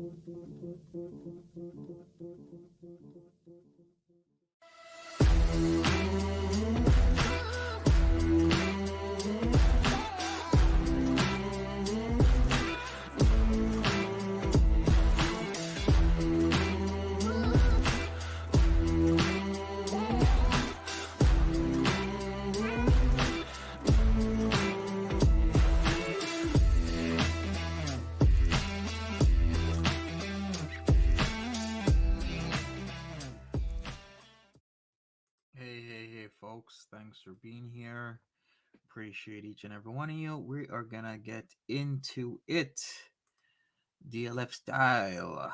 Hey, folks. Thanks for being here. Appreciate each and every one of you. We are gonna get into it. DLF style.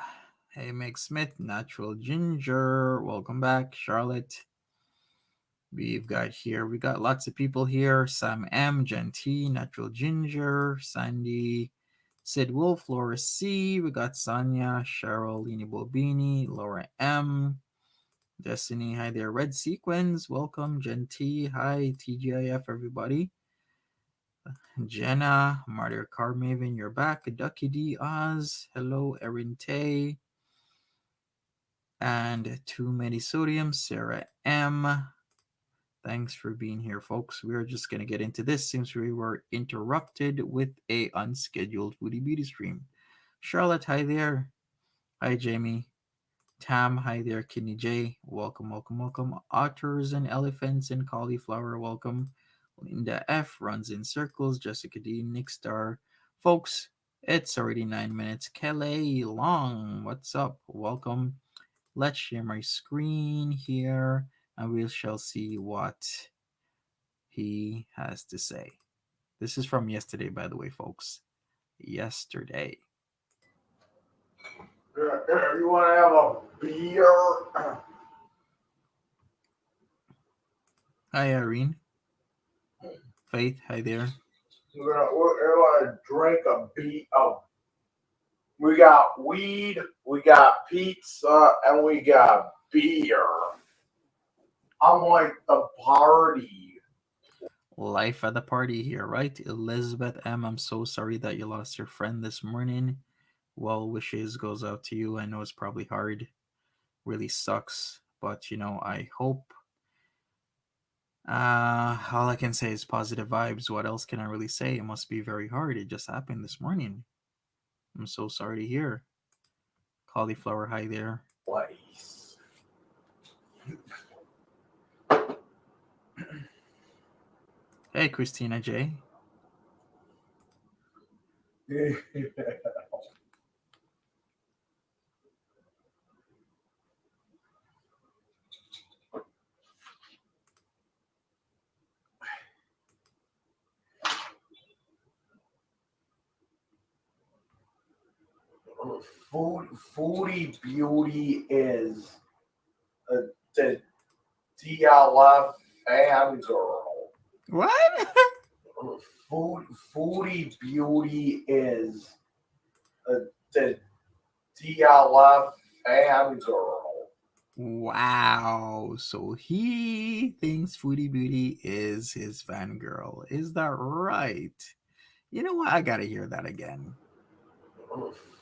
Hey, Meg Smith, Natural Ginger. Welcome back. Charlotte. We got lots of people here. Sam M, Jen T, Natural Ginger, Sandy, Sid Wolf, Laura C. We got Sonia, Cheryl, Lini Bobini, Laura M. Destiny, hi there. Red Sequins, welcome. Jen T, hi. TGIF, everybody. Jenna, Mario Carmaven, you're back. Ducky D Oz, hello. Erin Tay. And Too Many Sodium, Sarah M. Thanks for being here, folks. We are just going to get into this since we were interrupted with a unscheduled Foodie Beauty stream. Charlotte, hi there. Hi, Jamie. Tam, hi there. Kidney J, welcome, welcome, welcome. Otters and elephants and cauliflower, welcome. Linda F runs in circles. Jessica D, Nick Star. Folks, it's already 9 minutes. Kelly Long, what's up? Welcome. Let's share my screen here and we shall see what he has to say. This is from yesterday, by the way, folks. Yesterday. You want to have a beer? Hi, Irene. Faith, hi there. We're gonna drink a beer. Oh, we got weed, we got pizza, and we got beer. I'm like the party. Life at the party here, right? Elizabeth M, I'm so sorry that you lost your friend this morning. Well wishes goes out to you. I know it's probably hard. Really sucks. But, I hope. All I can say is positive vibes. What else can I really say? It must be very hard. It just happened this morning. I'm so sorry to hear. Cauliflower, hi there. Place. Hey, Christina J. Foodie Beauty is the DLF fan girl. What? Foodie Beauty is the DLF fan girl. Wow. So he thinks Foodie Beauty is his fangirl. Is that right? You know what? I gotta hear that again.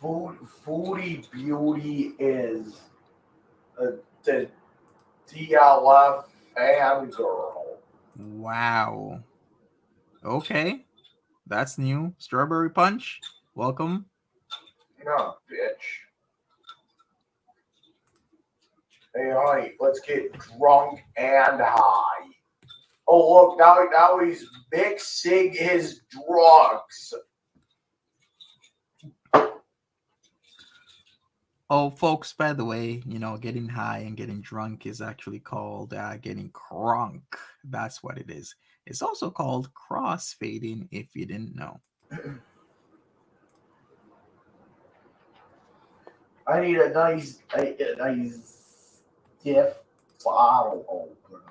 Foodie Beauty is the DLF fan girl. Wow. Okay. That's new. Strawberry Punch. Welcome. No, bitch. Hey, honey, let's get drunk and high. Oh, look, now he's mixing his drugs. Oh, folks, by the way, getting high and getting drunk is actually called getting crunk. That's what it is. It's also called crossfading, if you didn't know. I need a nice stiff bottle opener.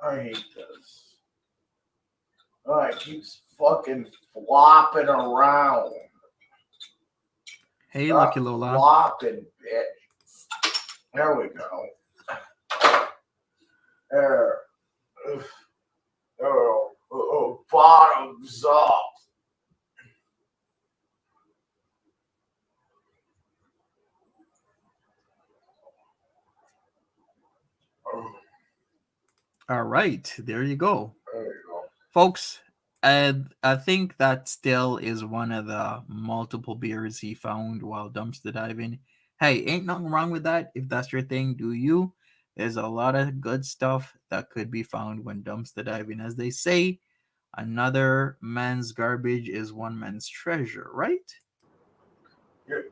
I hate this. Oh, it keeps fucking flopping around. Hey, Stop Lucky Lola. Flopping, bitch. There we go. There. Ugh. up. All right, there you go. There you go. Folks, I think that still is one of the multiple beers he found while dumpster diving. Hey, ain't nothing wrong with that. If that's your thing, do you? There's a lot of good stuff that could be found when dumpster diving. As they say, another man's garbage is one man's treasure, right?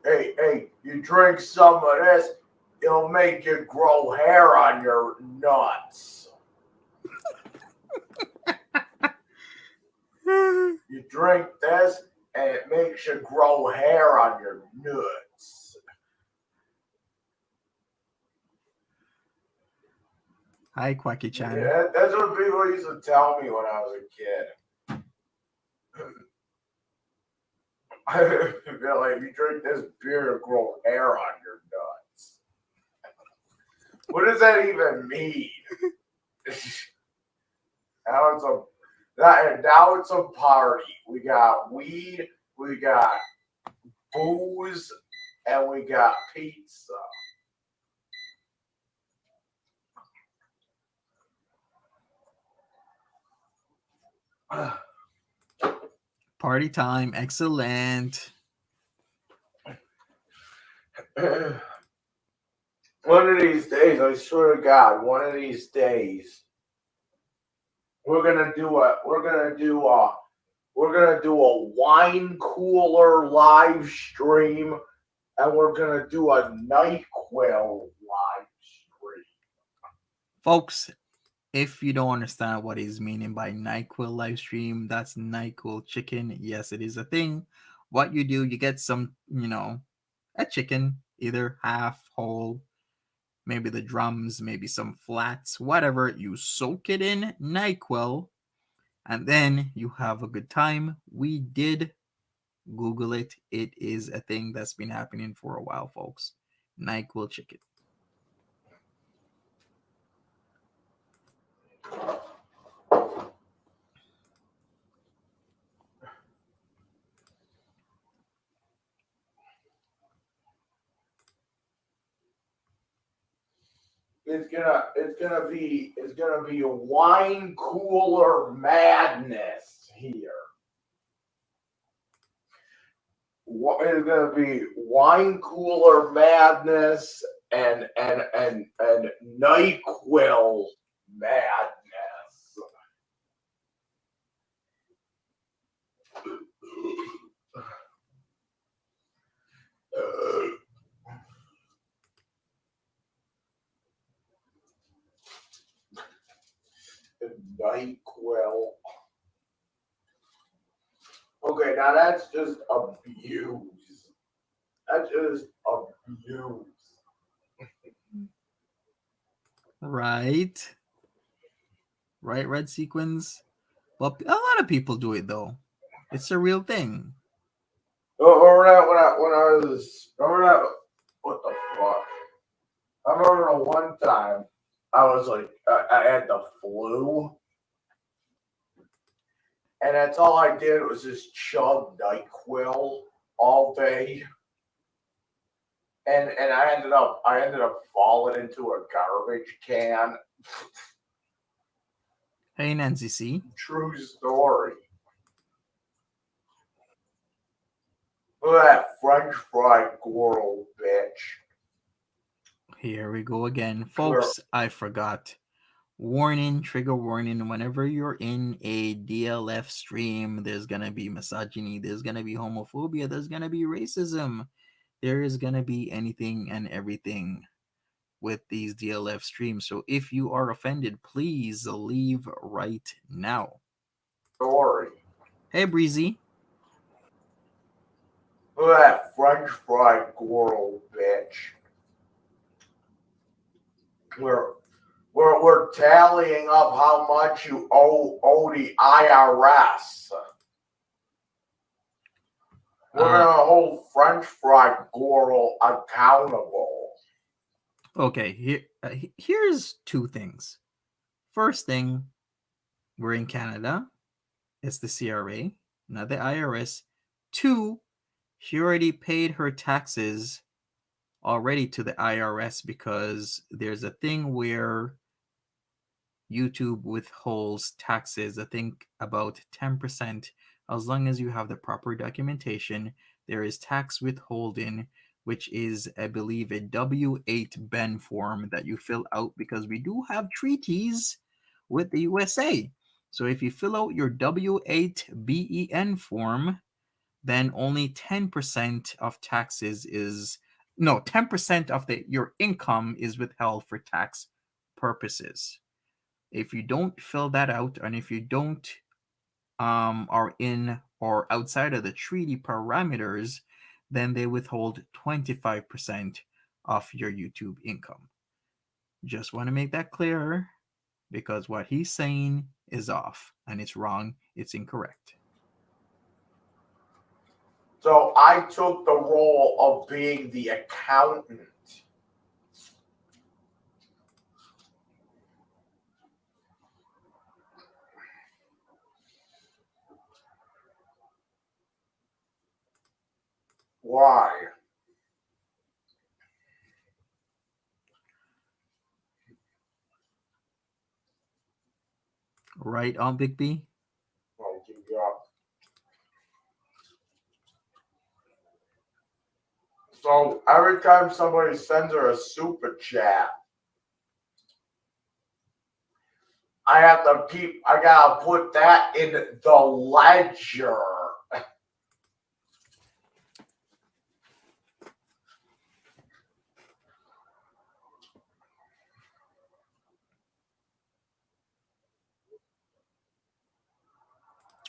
Hey, you drink some of this, it'll make you grow hair on your nuts. You drink this, and it makes you grow hair on your nuts. Hi, Quacky Chan. Yeah, that's what people used to tell me when I was a kid. They're like, you drink this beer, it'll grow hair on your nuts. What does that even mean? Now it's a party. We got weed, we got booze, and we got pizza. Party time, excellent. One of these days, I swear to God, one of these days, we're gonna do a wine cooler live stream, and we're gonna do a NyQuil live stream. Folks, if you don't understand what he's meaning by NyQuil live stream, that's NyQuil chicken. Yes, it is a thing. What you do, you get some, a chicken, either half, whole, maybe the drums, maybe some flats, whatever. You soak it in NyQuil, and then you have a good time. We did Google it. It is a thing that's been happening for a while, folks. NyQuil chicken. It's gonna be a wine cooler madness here. It's gonna be wine cooler madness and NyQuil madness. NyQuil. Okay, now that's just abuse. That's just abuse. Right. Right, red sequins. Well, a lot of people do it though. It's a real thing. Remember that remember that, what the fuck? I remember the one time I was like, I had the flu, and that's all I did was just chug NyQuil all day, and I ended up falling into a garbage can. Hey, Nancy C. True story. Look at that French fry girl, bitch. Here we go again. Folks, I forgot. Warning, trigger warning. Whenever you're in a DLF stream, there's going to be misogyny, there's going to be homophobia, there's going to be racism. There is going to be anything and everything with these DLF streams. So if you are offended, please leave right now. Story. Hey, Breezy. Look at that French fry girl, bitch. We're tallying up how much you owe the IRS. We're gonna hold French fry girl accountable. Okay, here's two things. First thing, we're in Canada. It's the CRA, not the IRS. Two, she already paid her taxes already to the IRS because there's a thing where YouTube withholds taxes, I think about 10%, as long as you have the proper documentation. There is tax withholding, which is, I believe, a W-8 Ben form that you fill out because we do have treaties with the USA. So if you fill out your W-8 BEN form, then only 10% of taxes is no 10% of your income is withheld for tax purposes. If you don't fill that out, and if you don't are in or outside of the treaty parameters, then they withhold 25% of your YouTube income. Just want to make that clear because what he's saying is off and it's wrong, it's incorrect. So I took the role of being the accountant. Why? Right on, Big B? Oh, yeah. So every time somebody sends her a super chat, I gotta put that in the ledger.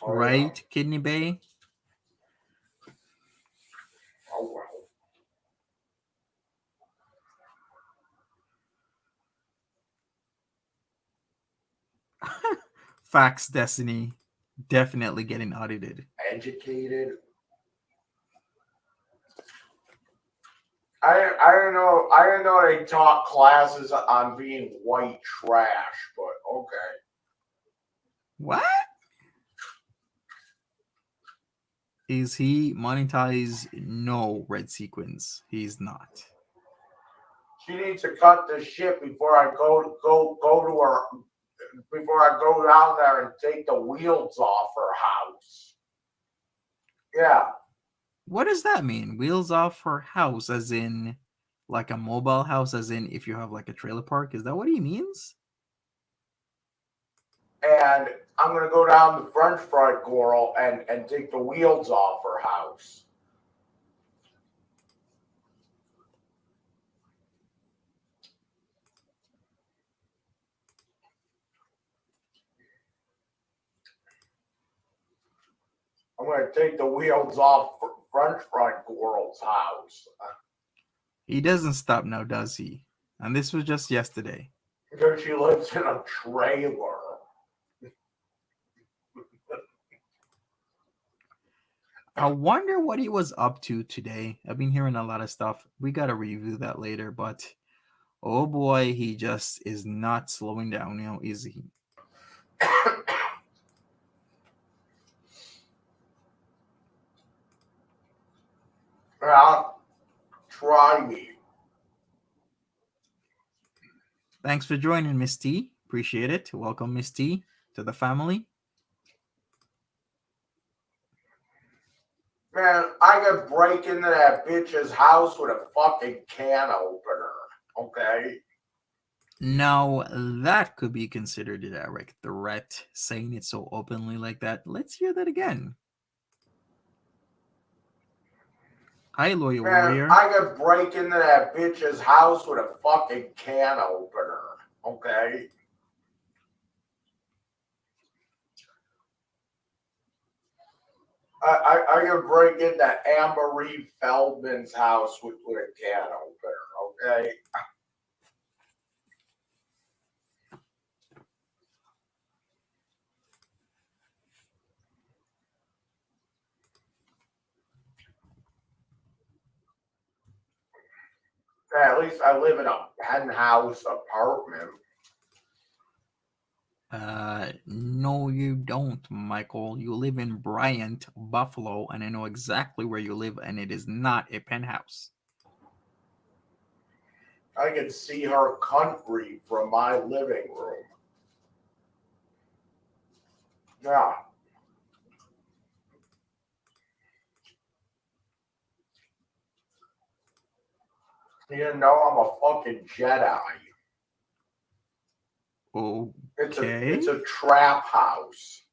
Oh, Right, yeah. Kidney Bay? Oh, well. Facts, Destiny. Definitely getting audited. Educated. I didn't know they taught classes on being white trash, but okay. What? Is he monetized? No, Red Sequence. He's not. She needs to cut this shit before I go to her before I go down there and take the wheels off her house. Yeah. What does that mean? Wheels off her house, as in like a mobile house, as in if you have like a trailer park? Is that what he means? And I'm gonna go down the French fry girl and take the wheels off her house. I'm gonna take the wheels off French fry girl's house. He doesn't stop now, does he? And this was just yesterday. Because she lives in a trailer. I wonder what he was up to today. I've been hearing a lot of stuff. We got to review that later, but oh boy, he just is not slowing down. Is he? Try me. Thanks for joining, Miss T. Appreciate it. Welcome, Miss T, to the family. Man, I could break into that bitch's house with a fucking can opener. Okay? Now, that could be considered a direct threat, saying it so openly like that. Let's hear that again. Hi, Lawyer Man, Warrior. I could break into that bitch's house with a fucking can opener. Okay? I could break into Anne-Marie Feldman's house with a can opener. Okay? At least I live in a penthouse apartment. No, you don't, Michael. You live in Bryant, Buffalo, and I know exactly where you live, and it is not a penthouse. I can see her country from my living room. Yeah. You know I'm a fucking Jedi. Okay. It's a trap house.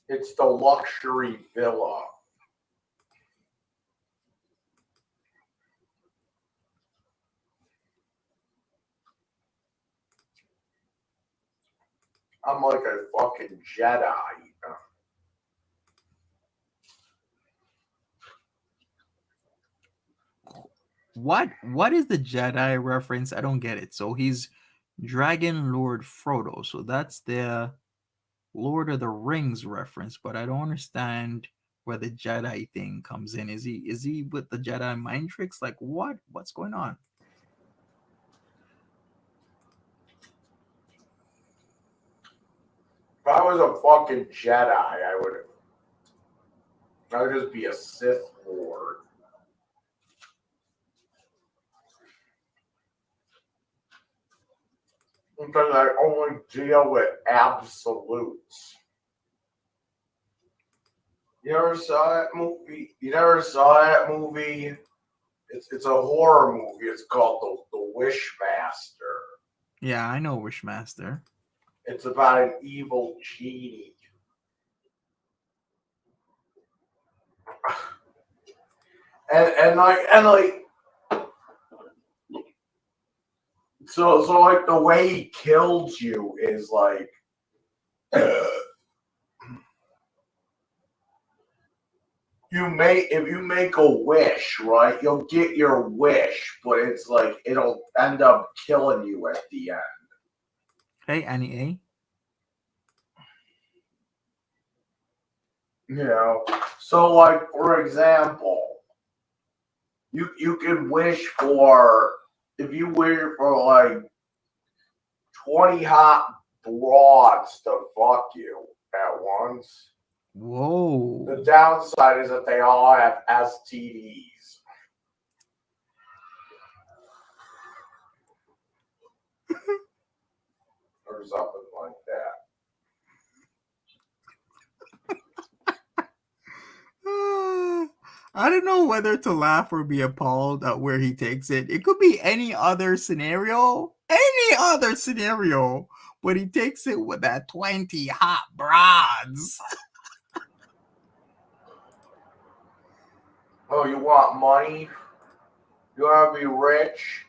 It's the luxury villa. I'm like a fucking Jedi. What is the Jedi reference? I don't get it. So he's Dragon Lord Frodo. So that's the Lord of the Rings reference, but I don't understand where the Jedi thing comes in. Is he with the Jedi mind tricks? Like what? What's going on? If I was a fucking Jedi, I would just be a Sith Lord. Because I only deal with absolutes. You never saw that movie? You never saw that movie? It's a horror movie. It's called The Wishmaster. Yeah, I know Wishmaster. It's about an evil genie. And like so like the way he kills you is like if you make a wish, right, you'll get your wish, but it's like it'll end up killing you at the end. Hey, Annie A. You know? So like for example, you can wish for if you wish for like 20 hot broads to fuck you at once. Whoa. The downside is that they all have STDs. Or something like that. I don't know whether to laugh or be appalled at where he takes it. It could be any other scenario. Any other scenario. But he takes it with that 20 hot broads. Oh, you want money? You want to be rich?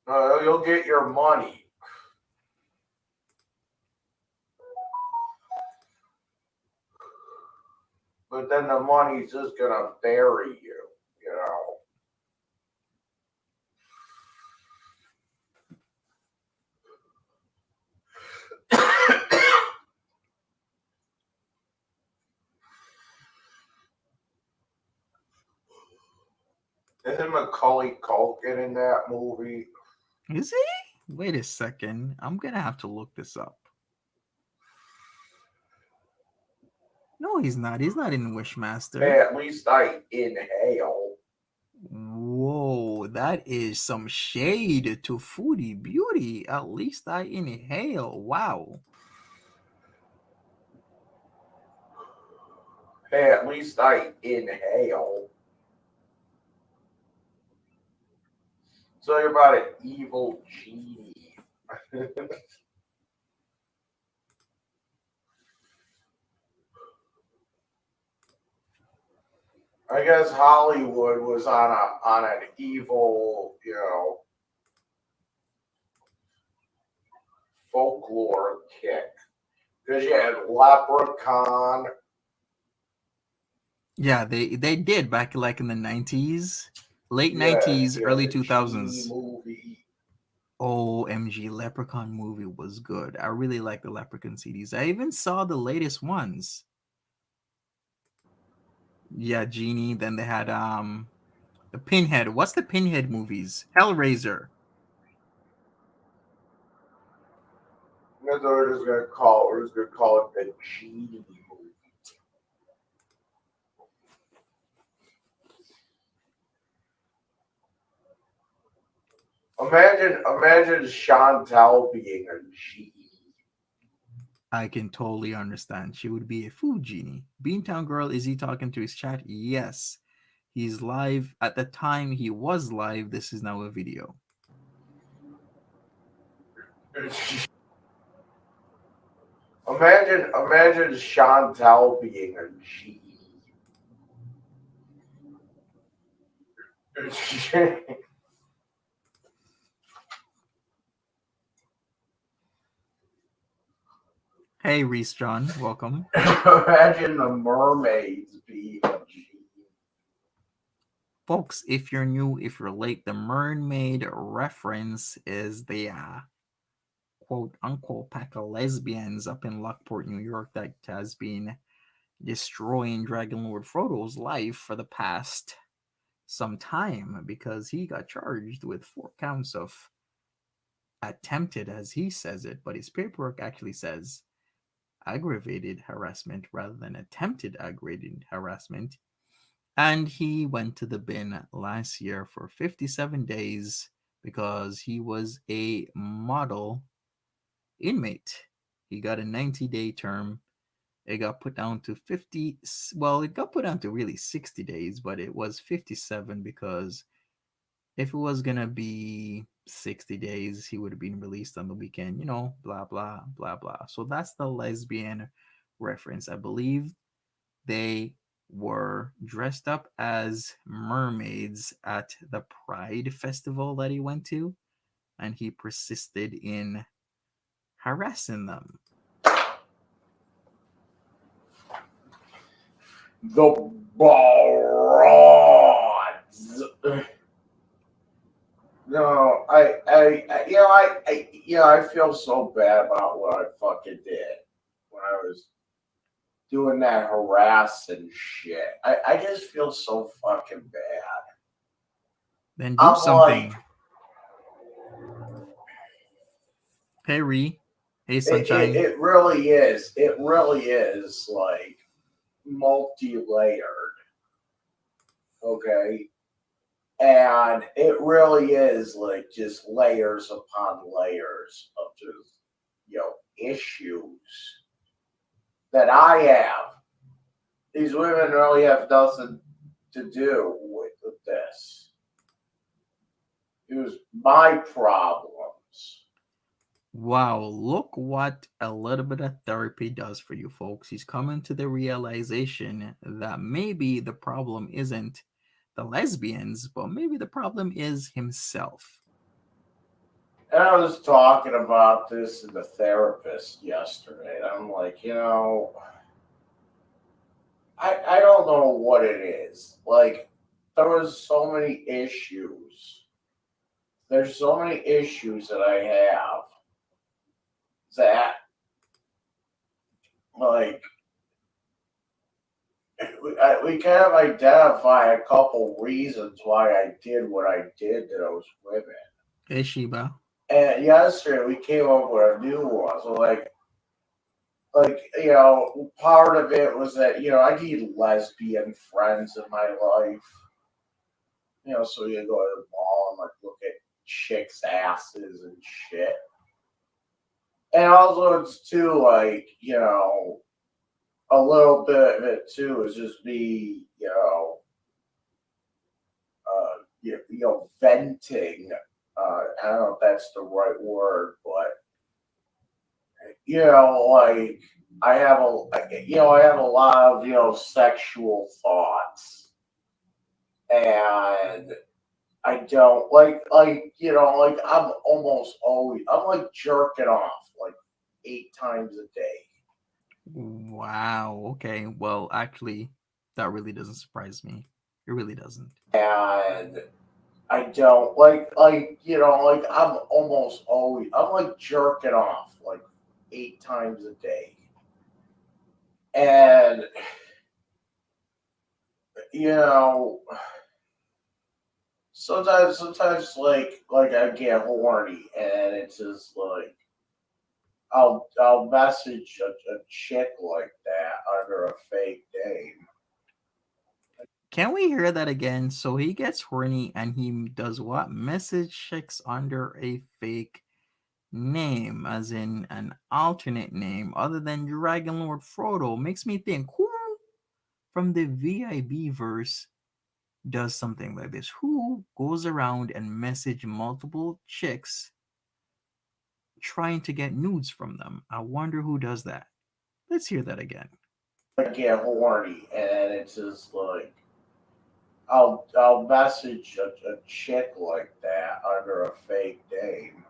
You'll get your money. But then the money's just going to bury you, you know? Isn't Macaulay Culkin in that movie? Is he? Wait a second. I'm going to have to look this up. No, he's not. He's not in Wishmaster. Hey, at least I inhale. Whoa, that is some shade to Foodie Beauty. At least I inhale. Wow. Hey, at least I inhale. So you're about an evil genie. I guess Hollywood was on an evil, folklore kick because you had Leprechaun. Yeah, they did back like in the 90s, late Yeah, 90s, early the genie 2000s. movie. OMG, Leprechaun movie was good. I really like the Leprechaun CDs. I even saw the latest ones. Yeah, Genie. Then they had The Pinhead. What's the Pinhead movies? Hellraiser. We're just gonna call it the Genie movie. Imagine Chantal being a genie. I can totally understand. She would be a food genie. Beantown Girl, is he talking to his chat? Yes. He's live. At the time he was live, this is now a video. Imagine Chantal being a genie. Hey, Reese John, welcome. Imagine the mermaids being a genie. Folks, if you're new, if you're late, the mermaid reference is the quote unquote pack of lesbians up in Lockport, New York, that has been destroying Dragon Lord Frodo's life for the past some time because he got charged with 4 counts of attempted, as he says it, but his paperwork actually says aggravated harassment rather than attempted aggravated harassment. And he went to the bin last year for 57 days because he was a model inmate. He got a 90-day term. It got put down to 50. Well, it got put down to really 60 days, but it was 57 because if it was going to be 60 days, he would have been released on the weekend, blah, blah, blah, blah. So that's the lesbian reference. I believe they were dressed up as mermaids at the Pride Festival that he went to, and he persisted in harassing them. The broads. No, I feel so bad about what I fucking did when I was doing that harassing shit. I just feel so fucking bad. Then do I'm something. like, Hey, Ree. Hey, Sunshine. it really is. It really is like multi-layered. Okay. And it really is like just layers upon layers of just, issues that I have. These women really have nothing to do with this. It was my problems. Wow, look what a little bit of therapy does for you folks. He's coming to the realization that maybe the problem isn't the lesbians, but maybe the problem is himself. And I was talking about this to the therapist yesterday. And I'm like, I don't know what it is. Like, there was so many issues. There's so many issues that I have that, like, we kind of identify a couple reasons why I did what I did to those women. Hey, Sheba. And yesterday we came up with a new one. So part of it was that I need lesbian friends in my life. So you go to the mall and like look at chicks' asses and shit. And also it's too like a little bit of it too is just me venting. I don't know if that's the right word, but like I have a lot of sexual thoughts, and I don't like I'm like jerking off like 8 times a day. Wow, okay. Well, actually, that really doesn't surprise me. It really doesn't. And I don't like I'm like jerking off like 8 times a day. And you know sometimes like I get horny and it's just like I'll message a chick like that under a fake name. Can we hear that again? So he gets horny and he does what? Message chicks under a fake name, as in an alternate name other than Dragon Lord Frodo. Makes me think, who from the VIB verse does something like this? Who goes around and message multiple chicks trying to get nudes from them? I wonder who does that. Let's hear that again. I get horny and it's just like I'll message a chick like that under a fake name.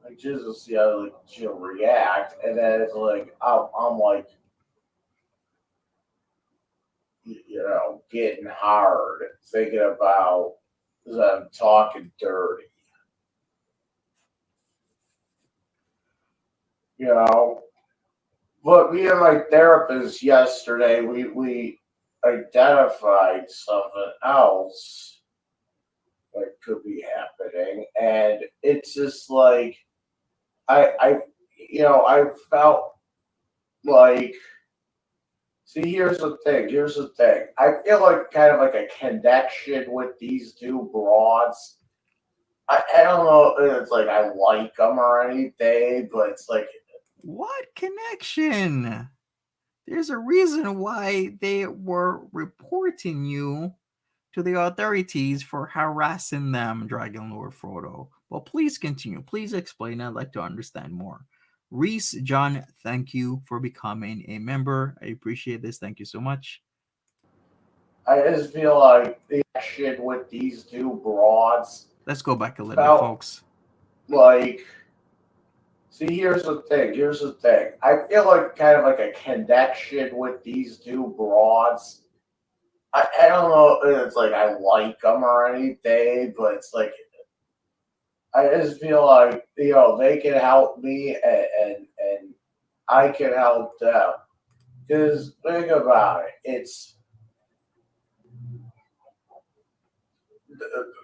Like just to see how like, she'll react, and then it's like I'm like getting hard thinking about them talking dirty. You know, but me and my therapist yesterday, we identified something else that could be happening, and it's just like I I felt like. See, here's the thing. I feel like kind of like a connection with these two broads. I don't know if it's like I like them or anything, but it's like What connection? There's a reason why they were reporting you to the authorities for harassing them, Dragon Lord Frodo. Well, please continue. Please explain. I'd like to understand more. Reese, John, thank you for becoming a member. I appreciate this. Thank you so much. I just feel like the action with these two broads Let's go back a little bit, felt folks. like. See, here's the thing. I feel like kind of like a connection with these two broads. I don't know if it's like I like them or anything, but it's like I just feel like they can help me and I can help them. Because think about it,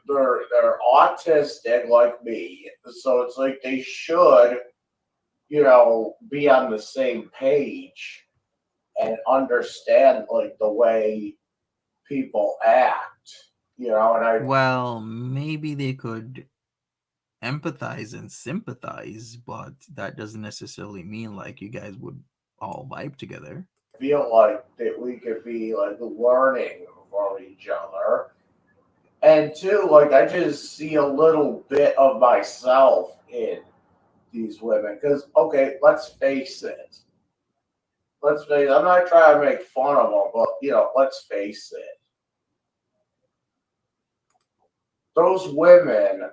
they're autistic like me, so it's like they should be on the same page and understand like the way people act. And I Well, maybe they could empathize and sympathize, but that doesn't necessarily mean like you guys would all vibe together. feel like that we could be like learning from each other. And two, like I just see a little bit of myself in these women. Because okay, let's face it. Let's face it. I'm not trying to make fun of them, but let's face it. Those women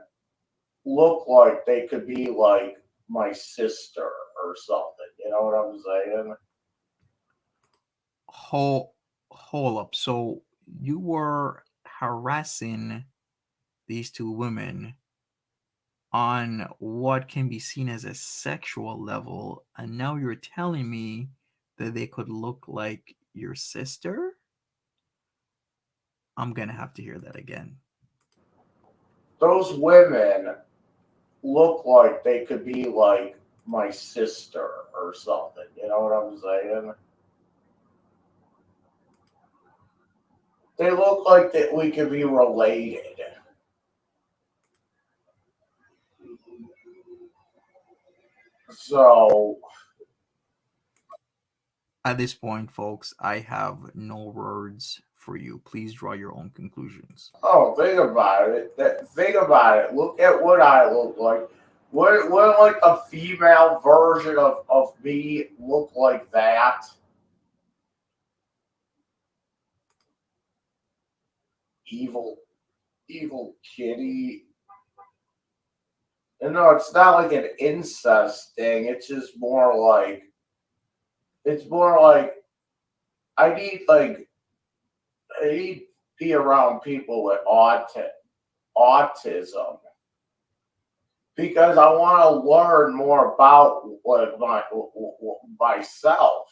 look like they could be like my sister or something. You know what I'm saying? hold hold up. So you were harassing these two women on what can be seen as a sexual level, and now you're telling me that they could look like your sister? I'm gonna have to hear that again. Those women look like they could be like my sister or something. You know what I'm saying? They look like that we could be related. So At this point, folks, I have no words for you. Please draw your own conclusions. oh, think about it. Think about it. Look at what I look like. Would like a female version of me look like that? Evil, evil kitty. And no, it's not like an incest thing. It's more like I need like I need to be around people with autism because I want to learn more about like myself.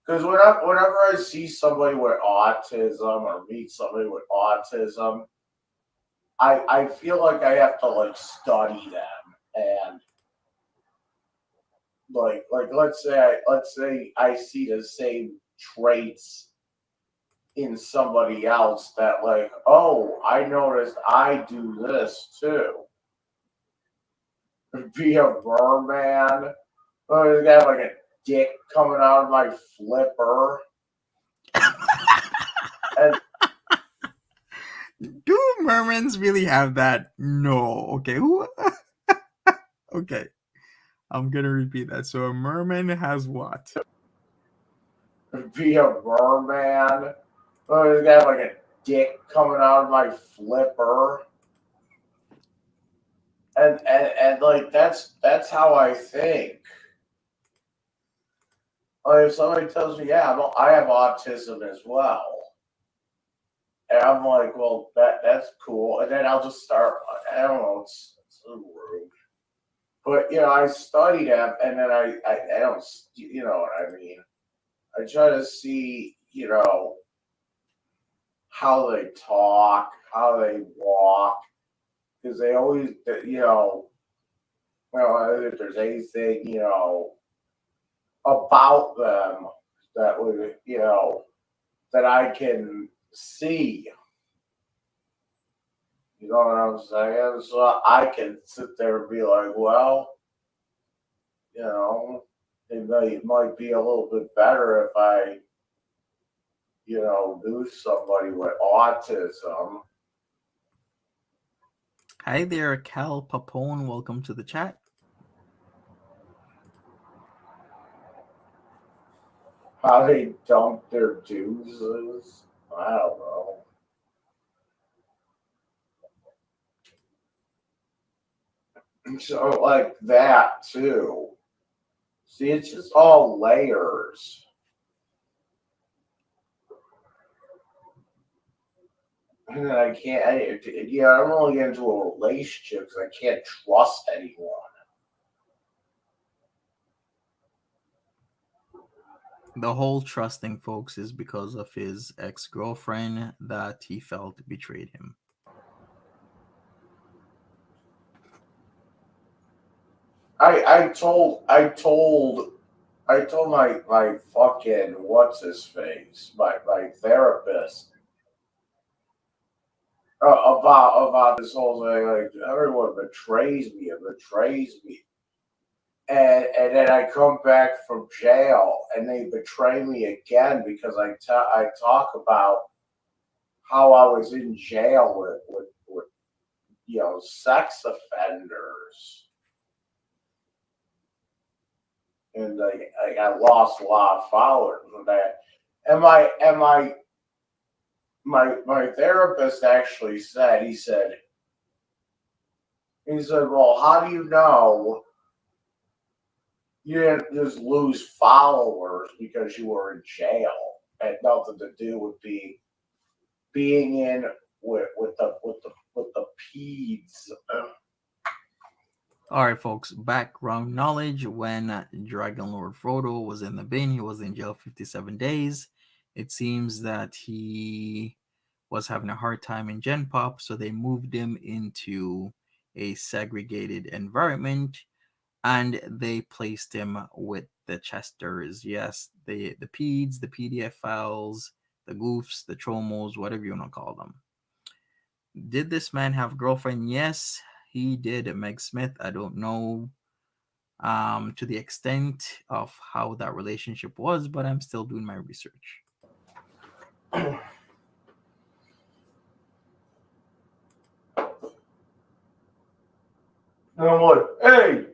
Because whenever I see somebody with autism or meet somebody with autism, I feel like I have to like study them and like let's say I see the same traits in somebody else that like, oh, I noticed I do this too. Be a merman. Oh, he's got like a dick coming out of my flipper. And Do mermaids really have that? No. Okay. Who? Okay. I'm gonna repeat that. So a merman has what? be a merman. Oh, he's got like a dick coming out of my flipper. And like that's how I think. Like if somebody tells me, yeah, I have autism as well, and I'm like, well, that's cool, and then I'll just start. I don't know, it's so rude, but I study them, and then I don't, you know what I mean. I try to see, how they talk, how they walk, because they always, if there's anything, about them that would, that I can see. You know what I'm saying? So I can sit there and be like, well, it might be a little bit better if I, knew somebody with autism. Hi there, Cal Papone. Welcome to the chat. How they dump their deuces. I don't know. So like that too. See, it's just all layers. And then I can't, I don't really get into a relationship because I can't trust anyone. The whole trusting folks is because of his ex-girlfriend that he felt betrayed him. I told my fucking what's his face, my therapist, about this whole thing. Like everyone betrays me and betrays me, and then I come back from jail and they betray me again because I talk about how I was in jail with sex offenders, and I lost a lot of followers from that. And my therapist actually he said, well, how do you know you didn't just lose followers because you were in jail? It had nothing to do with being in with the Peds. All right, folks. Background knowledge: when Dragon Lord Frodo was in the bin, he was in jail 57 days. It seems that he was having a hard time in Gen Pop, so they moved him into a segregated environment and they placed him with the Chesters. Yes, the Peds, the PDF files, the Goofs, the Tromos, whatever you want to call them. Did this man have a girlfriend? Yes, he did. Meg Smith. I don't know to the extent of how that relationship was, but I'm still doing my research. And I'm like, hey,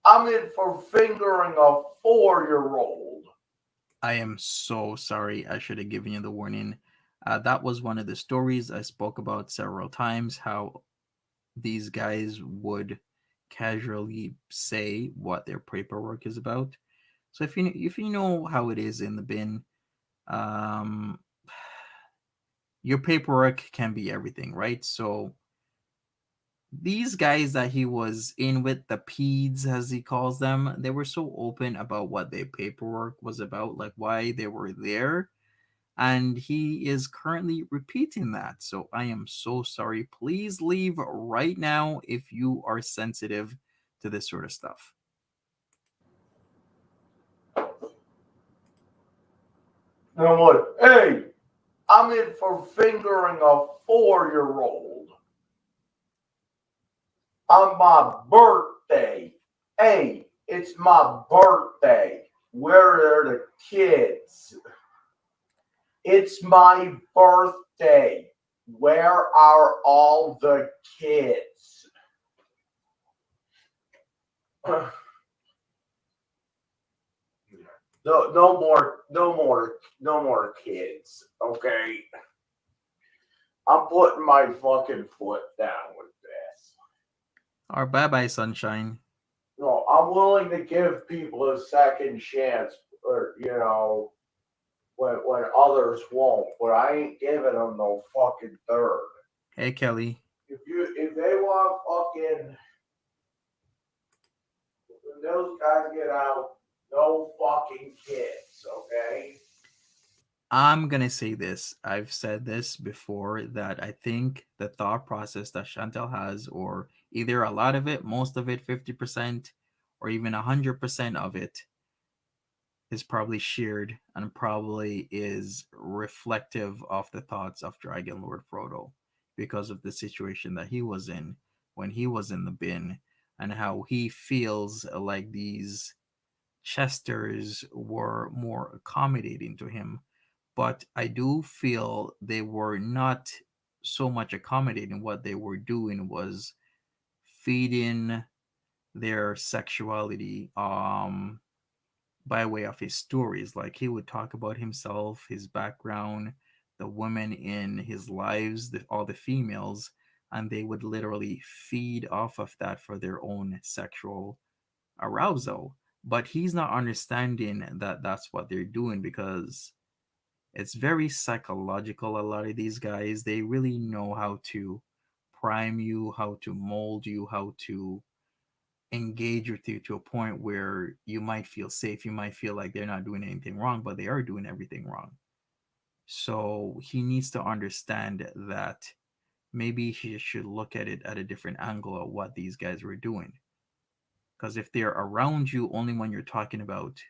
I'm in for fingering a 4-year-old. I am so sorry. I should have given you the warning. That was one of the stories I spoke about several times, how these guys would casually say what their paperwork is about. So if you know how it is in the bin, um, your paperwork can be everything, right? So these guys that he was in with, the Peds as he calls them, they were so open about what their paperwork was about, like why they were there. And he is currently repeating that. So I am so sorry. Please leave right now if you are sensitive to this sort of stuff. You know what? Hey, I'm in for fingering a 4-year-old on my birthday. Hey, it's my birthday. Where are the kids? It's my birthday. Where are all the kids? No more kids. Okay, I'm putting my fucking foot down with this. Or bye bye, sunshine. No, I'm willing to give people a second chance, or when others won't. But I ain't giving them no fucking third. Hey, Kelly. If they want fucking when those guys get out, no fucking kids, okay? I'm going to say this. I've said this before that I think the thought process that Chantal has, or either a lot of it, most of it, 50%, or even 100% of it, is probably shared and probably is reflective of the thoughts of Dragon Lord Frodo because of the situation that he was in when he was in the bin and how he feels like these Chesters were more accommodating to him. But I do feel they were not so much accommodating. What they were doing was feeding their sexuality by way of his stories. Like he would talk about himself, his background, the women in his lives, all the females, and they would literally feed off of that for their own sexual arousal. But he's not understanding that that's what they're doing because it's very psychological. A lot of these guys, they really know how to prime you, how to mold you, how to engage with you to a point where you might feel safe. You might feel like they're not doing anything wrong, but they are doing everything wrong. So he needs to understand that maybe he should look at it at a different angle of what these guys were doing. Because if they're around you only when you're talking about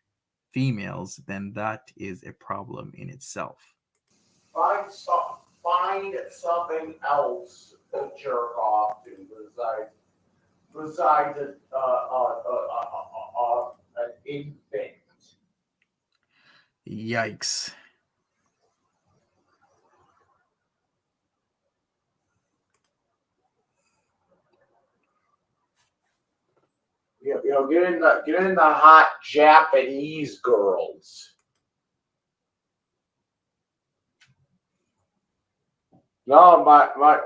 females, then that is a problem in itself. Find something else to jerk off to besides an infant. Yikes. Get in the hot Japanese girls. No,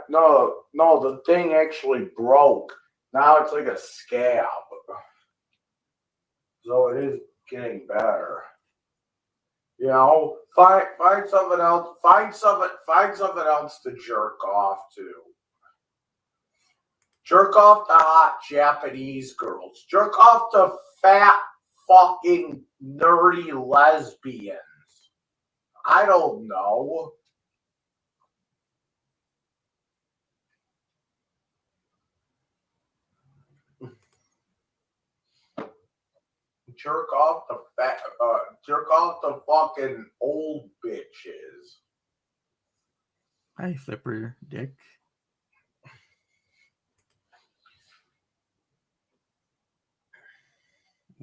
the thing actually broke. Now it's like a scab. So it is getting better. Find something else. Find something else to jerk off to. Jerk off to hot Japanese girls. Jerk off to fat fucking nerdy lesbians. I don't know. Jerk off to fucking old bitches. Hi, Flipper Dick.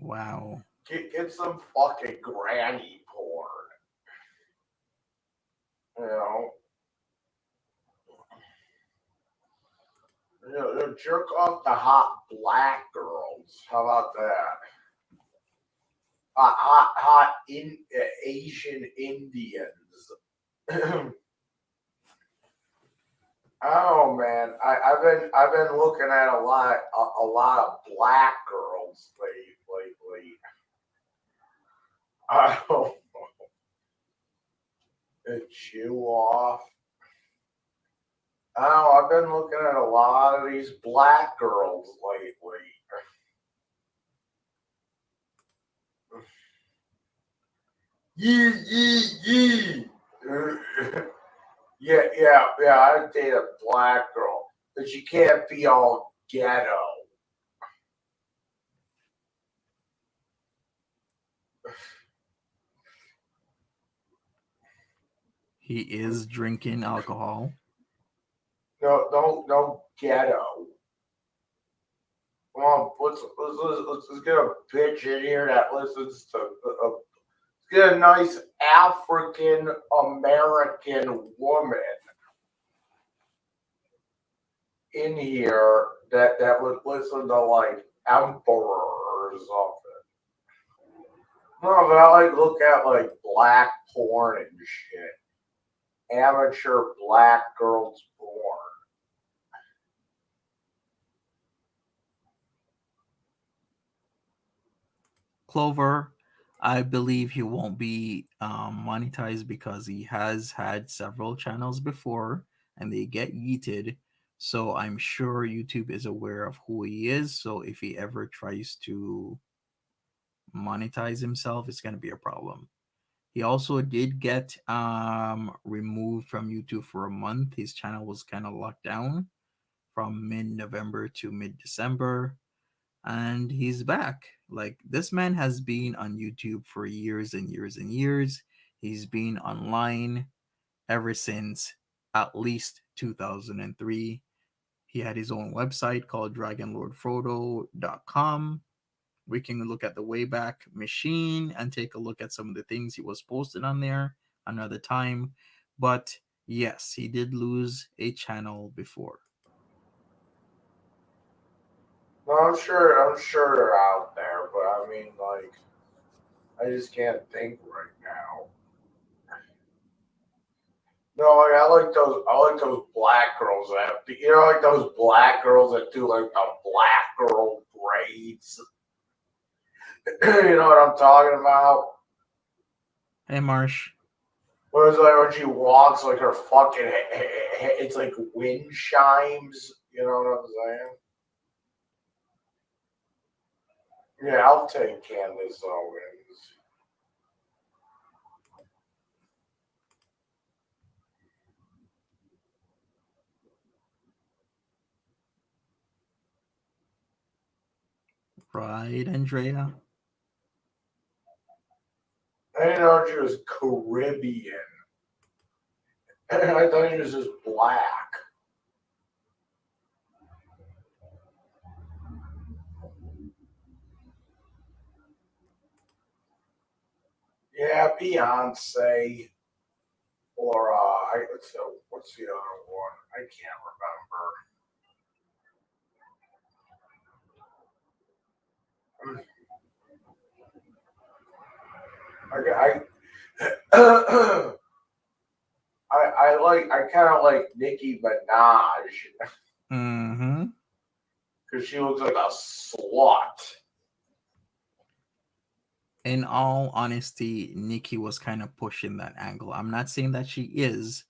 Wow. Get some fucking granny porn. Jerk off to hot black girls. How about that? Hot Asian Indians. Oh man, I've been looking at a lot of black girls lately. I don't know. Chew off. Oh, I've been looking at a lot of these black girls lately. Yee. I'd date a black girl, but she can't be all ghetto. He is drinking alcohol. No ghetto. Come on, let's get a bitch in here that listens to. Let's get a nice African American woman in here that would listen to like Emperor or something. No, but I like look at like black porn and shit. Amateur black girls porn. Clover, I believe he won't be monetized because he has had several channels before and they get yeeted. So I'm sure YouTube is aware of who he is. So if he ever tries to monetize himself, it's going to be a problem. He also did get removed from YouTube for a month. His channel was kind of locked down from mid-November to mid-December, and he's back. Like, this man has been on YouTube for years and years and years. He's been online ever since at least 2003. He had his own website called dragonlordfrodo.com. We can look at the Wayback Machine and take a look at some of the things he was posted on there another time. But yes, he did lose a channel before. No, I'm sure they're out there, but I mean, like, I just can't think right now. No, like, I like those black girls like those black girls that do like the black girl braids. You know what I'm talking about? Hey, Marsh. What is it like when she walks, like her fucking, it's like wind chimes. You know what I'm saying? Yeah, I'll take Candace Owens. Right, Andrea? I didn't know she was Caribbean. I thought she was just black. Yeah, Beyonce. Or what's the other one? I can't remember. I I kind of like Nicki Minaj Mm-hmm. because she looks like a slut. In all honesty, Nikki was kind of pushing that angle. I'm not saying that she is,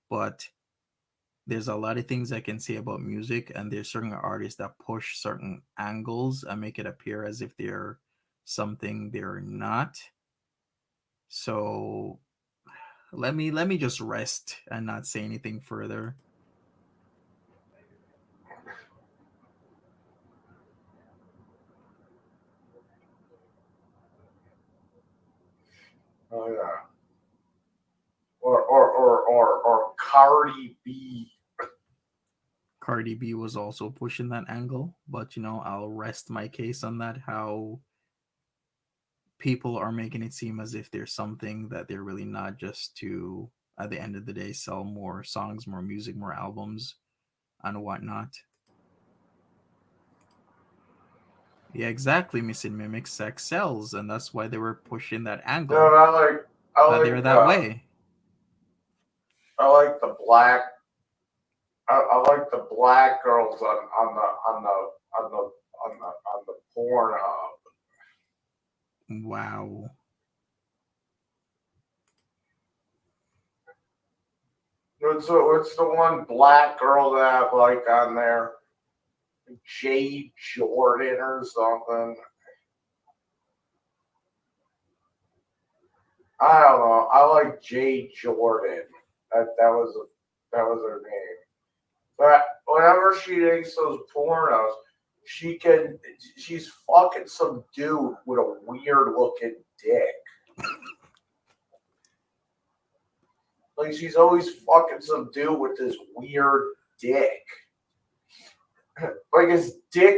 but there's a lot of things I can say about music, and there's certain artists that push certain angles and make it appear as if they're something they're not. So let me just rest and not say anything further. Oh yeah. Or Cardi B. Cardi B was also pushing that angle, but I'll rest my case on that. How people are making it seem as if there's something that they're really not, just to, at the end of the day, sell more songs, more music, more albums, and whatnot. Yeah, exactly, Missing Mimic. Sex sells, and that's why they were pushing that No, angle, I that they're that way. like the black. I like the black girls on the porn hub. Wow. What's the one black girl that I like on there? Jade Jordan or something. I don't know. I like Jade Jordan. That was That was her name. But whenever she makes those pornos, she's fucking some dude with a weird looking dick. Like she's always fucking some dude with this weird dick. Like his dick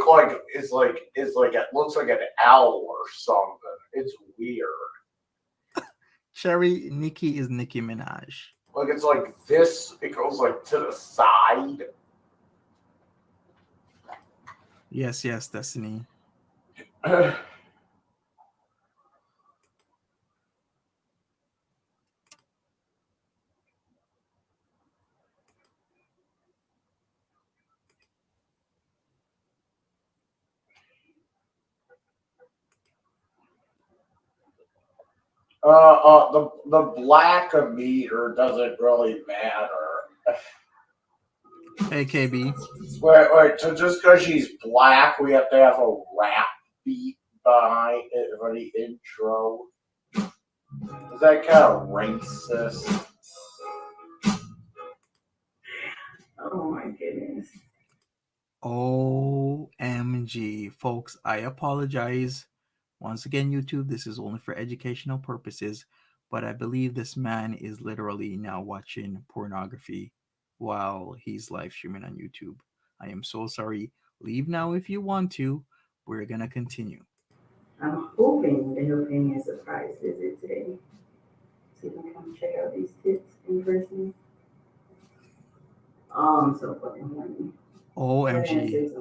is like it looks like an owl or something. It's weird. Cherry, Nicki is Nicki Minaj. Like it's like this, it goes like to the side. Yes, Destiny. The black meter doesn't really matter. AKB. Wait. So just because she's black, we have to have a rap beat behind it for the intro. Is that kind of racist? Oh my goodness. OMG. Folks, I apologize. Once again, YouTube, this is only for educational purposes, but I believe this man is literally now watching pornography while he's live streaming on YouTube. I am so sorry. Leave now if you want to. We're going to continue. I'm hoping that he'll pay me a surprise visit today. So you can come check out these tits in person. Oh, I'm so fucking horny. OMG.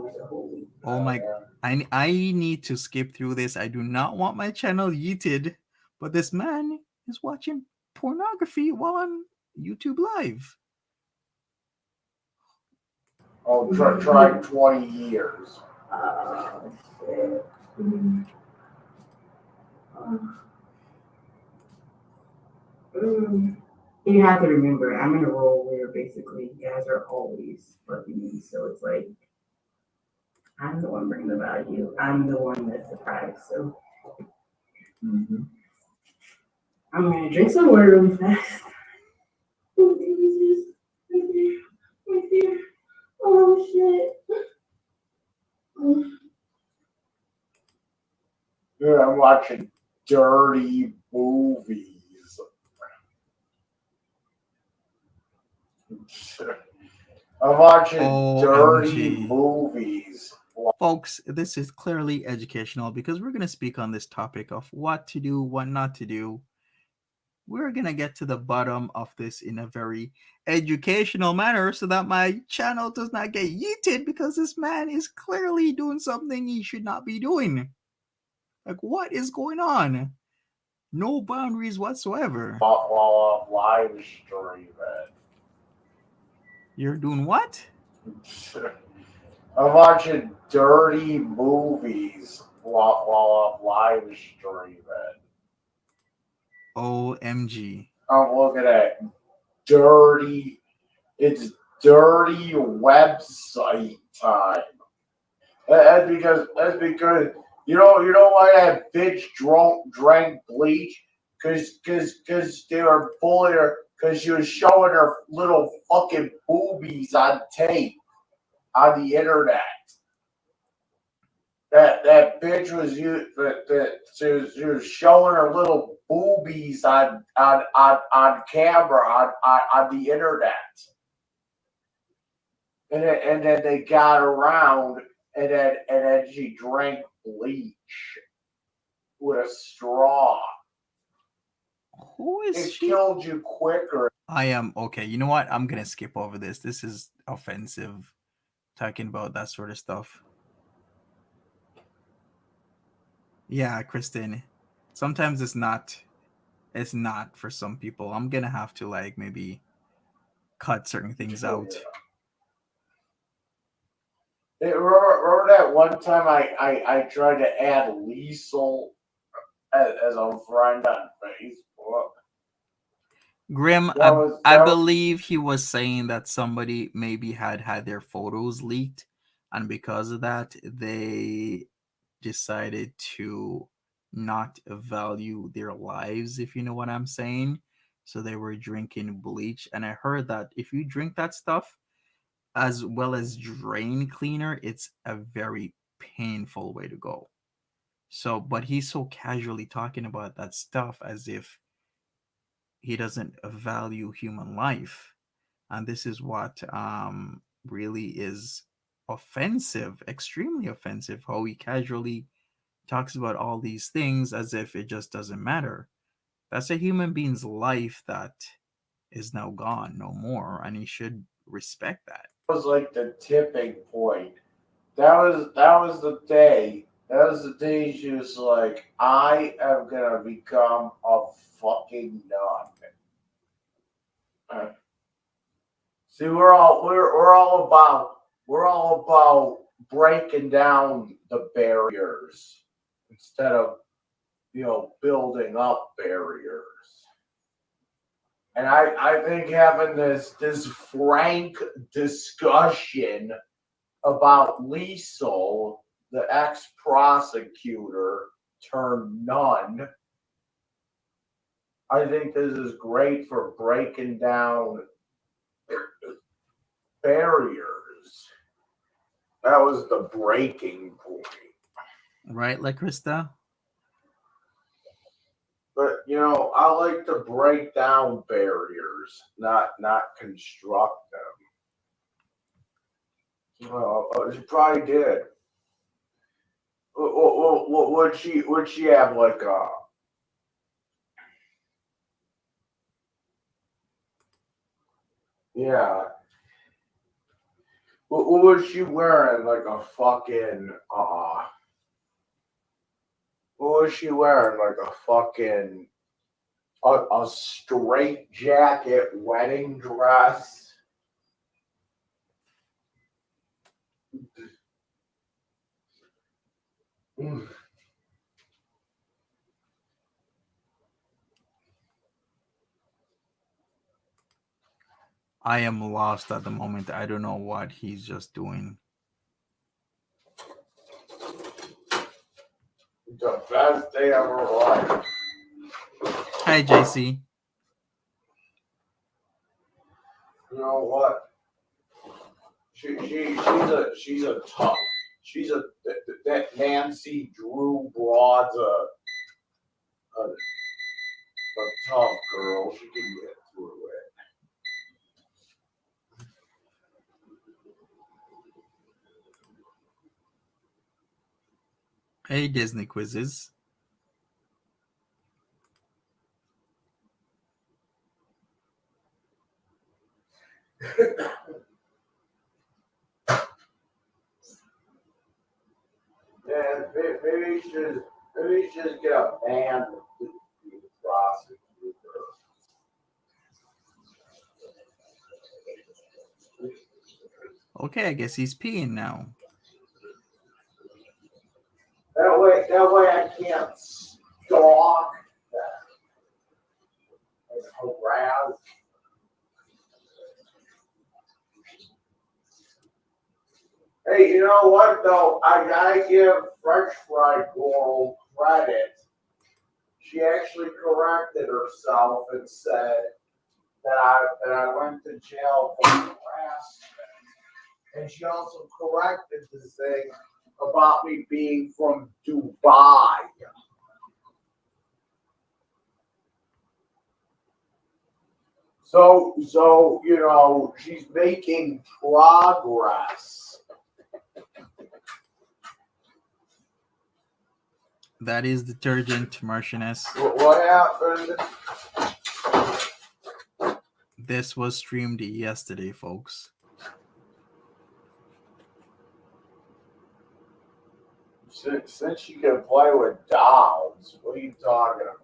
Oh my, I need to skip through this. I do not want my channel yeeted, but this man is watching pornography while on YouTube Live. Oh, try 20 years. Shit. You have to remember, I'm in a role where basically guys are always fucking me, so it's like I'm the one bringing the value. I'm the one that's surprised. So I'm gonna drink some water really fast. Oh, Jesus. Right there. Oh, shit. Dude, I'm watching dirty movies. I'm watching dirty movies. Folks, this is clearly educational because we're going to speak on this topic of what to do, what not to do. We're going to get to the bottom of this in a very educational manner so that my channel does not get yeeted because this man is clearly doing something he should not be doing. Like, what is going on? No boundaries whatsoever. While I'm live streaming. You're doing what? I'm watching dirty movies while I'm live streaming. OMG. I'm looking at dirty website time. That's because you know why that bitch drank bleach? Cause they were bullying her because she was showing her little fucking boobies on tape on the internet. That bitch was she was showing her little boobies on camera on the internet. And then they got around and then she drank bleach with a straw. Who is it she? Killed you quicker. I am okay. You know what? I'm gonna skip over this. This is offensive. Talking about that sort of stuff. Yeah, Kristen. Sometimes it's not. It's not for some people. I'm gonna have to like maybe cut certain things out. Remember that one time I tried to add Liesel as a friend on Facebook? Grim, I believe he was saying that somebody maybe had their photos leaked, and because of that, they decided to not value their lives, if you know what I'm saying. So they were drinking bleach. And I heard that if you drink that stuff as well as drain cleaner, it's a very painful way to go. So, but he's so casually talking about that stuff as if he doesn't value human life. And this is what really is offensive, extremely offensive, how he casually talks about all these things as if it just doesn't matter. That's a human being's life that is now gone, no more, and he should respect that. Was like the tipping point. That was the day. That was the day she was like, I am gonna become a fucking nun. See, we're all about breaking down the barriers instead of building up barriers. And I think having this frank discussion about Liesel, the ex-prosecutor turned nun, I think this is great for breaking down barriers. That was the breaking point. Right, like Krista? But I like to break down barriers, not construct them. She probably did. Would she have like a? Yeah. What was she wearing? Like a fucking what was she wearing? Like a fucking a straight jacket wedding dress. I am lost at the moment. I don't know what he's just doing. The best day of her life. Hi, JC. You know what? She's a tough. That Nancy Drew broad's a tough girl. She can get through it. Hey, Disney quizzes. Yeah, maybe you should get a band to prosecute her. Okay, I guess he's peeing now. That way I can't stalk and harass. Hey, you know what though? I gotta give French Fry Girl credit. She actually corrected herself and said that I went to jail for harassment. And she also corrected the thing about me being from Dubai. So she's making progress. That is detergent, Martinez. What happened? This was streamed yesterday, folks. Since you can play with dolls, what are you talking about?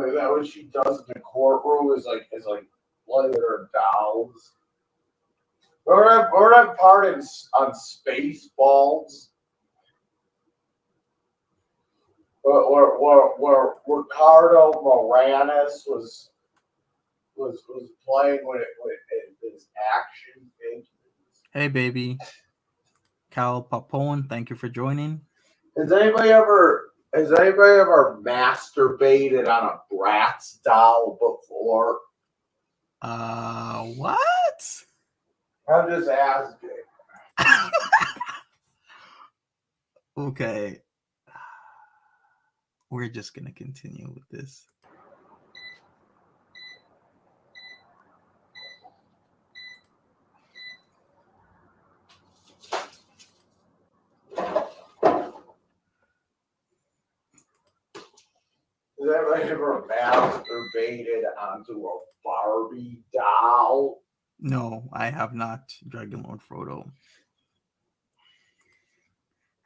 Is that what she does in the courtroom? Is like play with her dolls. Remember that part on Spaceballs? Where Ricardo Moranis was playing with his action figures. Hey, baby. Cal Papone, thank you for joining. Has anybody ever Has anybody ever masturbated on a Bratz doll before? What? I'm just asking. Okay. We're just gonna continue with this. Has anybody ever masturbated onto a Barbie doll? No, I have not, Dragon Lord Frodo.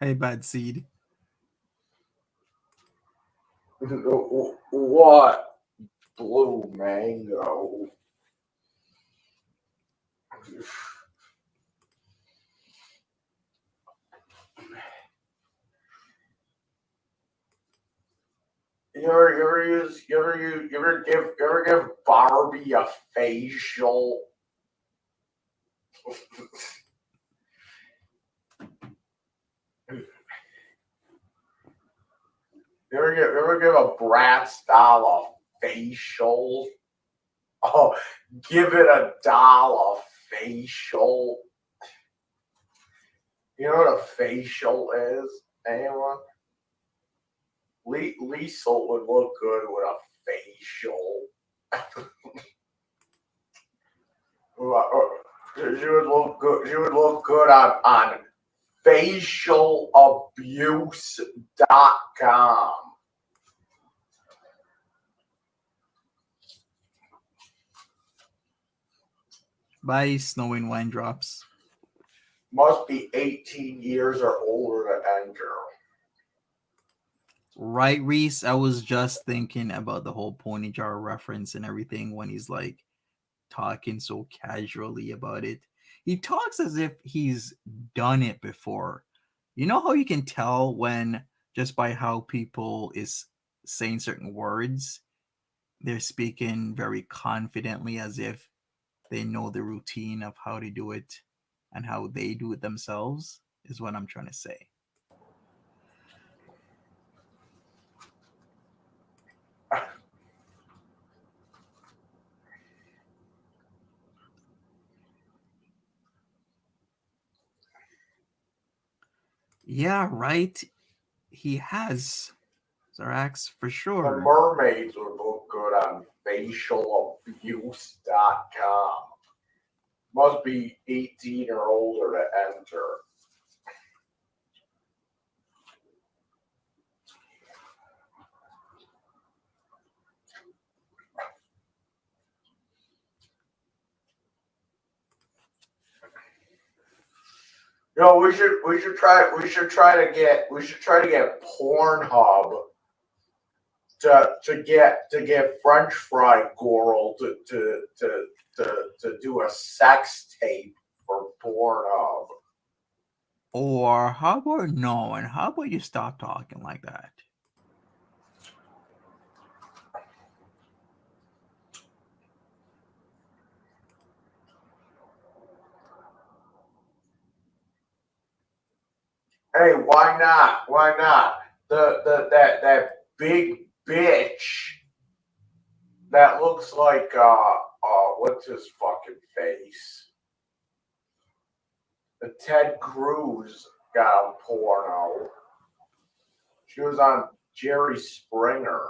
Hey, bad seed. What? Blue mango. You ever give Barbie a facial? You ever give a Bratz doll a facial? Oh, give it a doll a facial. You know what a facial is? Anyone? Lisa would look good with a facial. She would look good. She would look good on facialabuse.com. Bye, Snow and Wine Drops. Must be 18 years or older to enter. Right, Reese? I was just thinking about the whole pony jar reference and everything when he's like talking so casually about it. He talks as if he's done it before. You know how you can tell when just by how people is saying certain words, they're speaking very confidently as if they know the routine of how to do it and how they do it themselves, is what I'm trying to say. Yeah, right. He has Zarax for The sure. mermaids would look good on facialabuse.com. Must be 18 or older to enter. You know, we should try to get Pornhub to get French Fry Goral to do a sex tape for Pornhub. Or how about no? And how about you stop talking like that? Hey, why not? Why not? That big bitch that looks like what's his fucking face? The Ted Cruz got on porno. She was on Jerry Springer.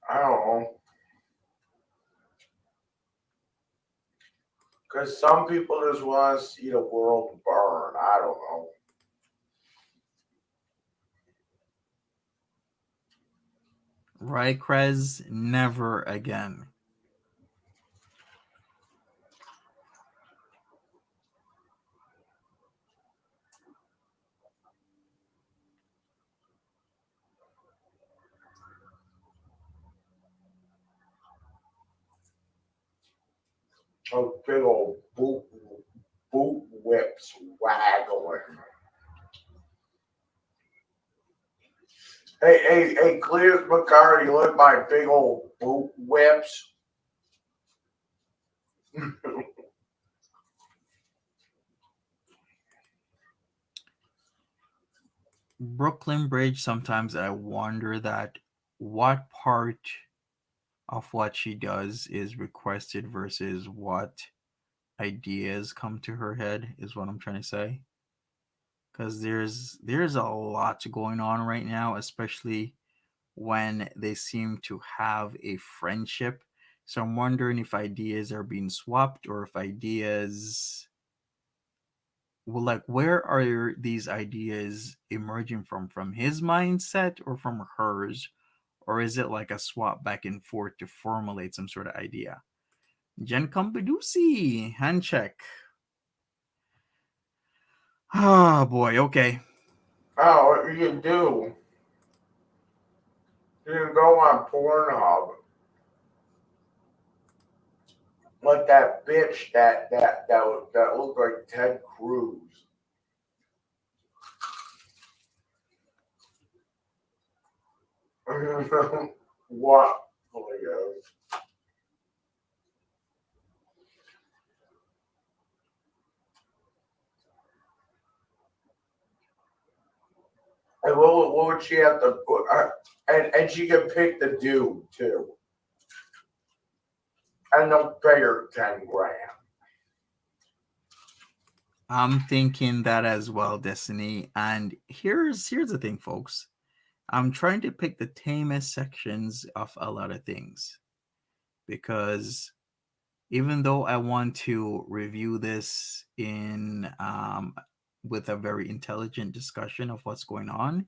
I don't know. Because some people just want to see the world burn. I don't know. Right, Krez? Never again. A big old boot whips waggling. Hey, Clears McCarty, look at my big old boot whips. Brooklyn Bridge, sometimes I wonder that what part of what she does is requested versus what ideas come to her head is what I'm trying to say. Because there's a lot going on right now, especially when they seem to have a friendship. So I'm wondering if ideas are being swapped or if ideas, well, like, where are these ideas emerging from his mindset or from hers, or is it like a swap back and forth to formulate some sort of idea? Jen Campedusi, hand check. Oh boy, okay. Oh, what you do? You go on Pornhub, like that bitch that looked like Ted Cruz. What? Oh my God. And what would she have to? And she can pick the dude too, and they'll pay her 10 grand. I'm thinking that as well, Destiny. And here's the thing, folks. I'm trying to pick the tamest sections of a lot of things because even though I want to review this in with a very intelligent discussion of what's going on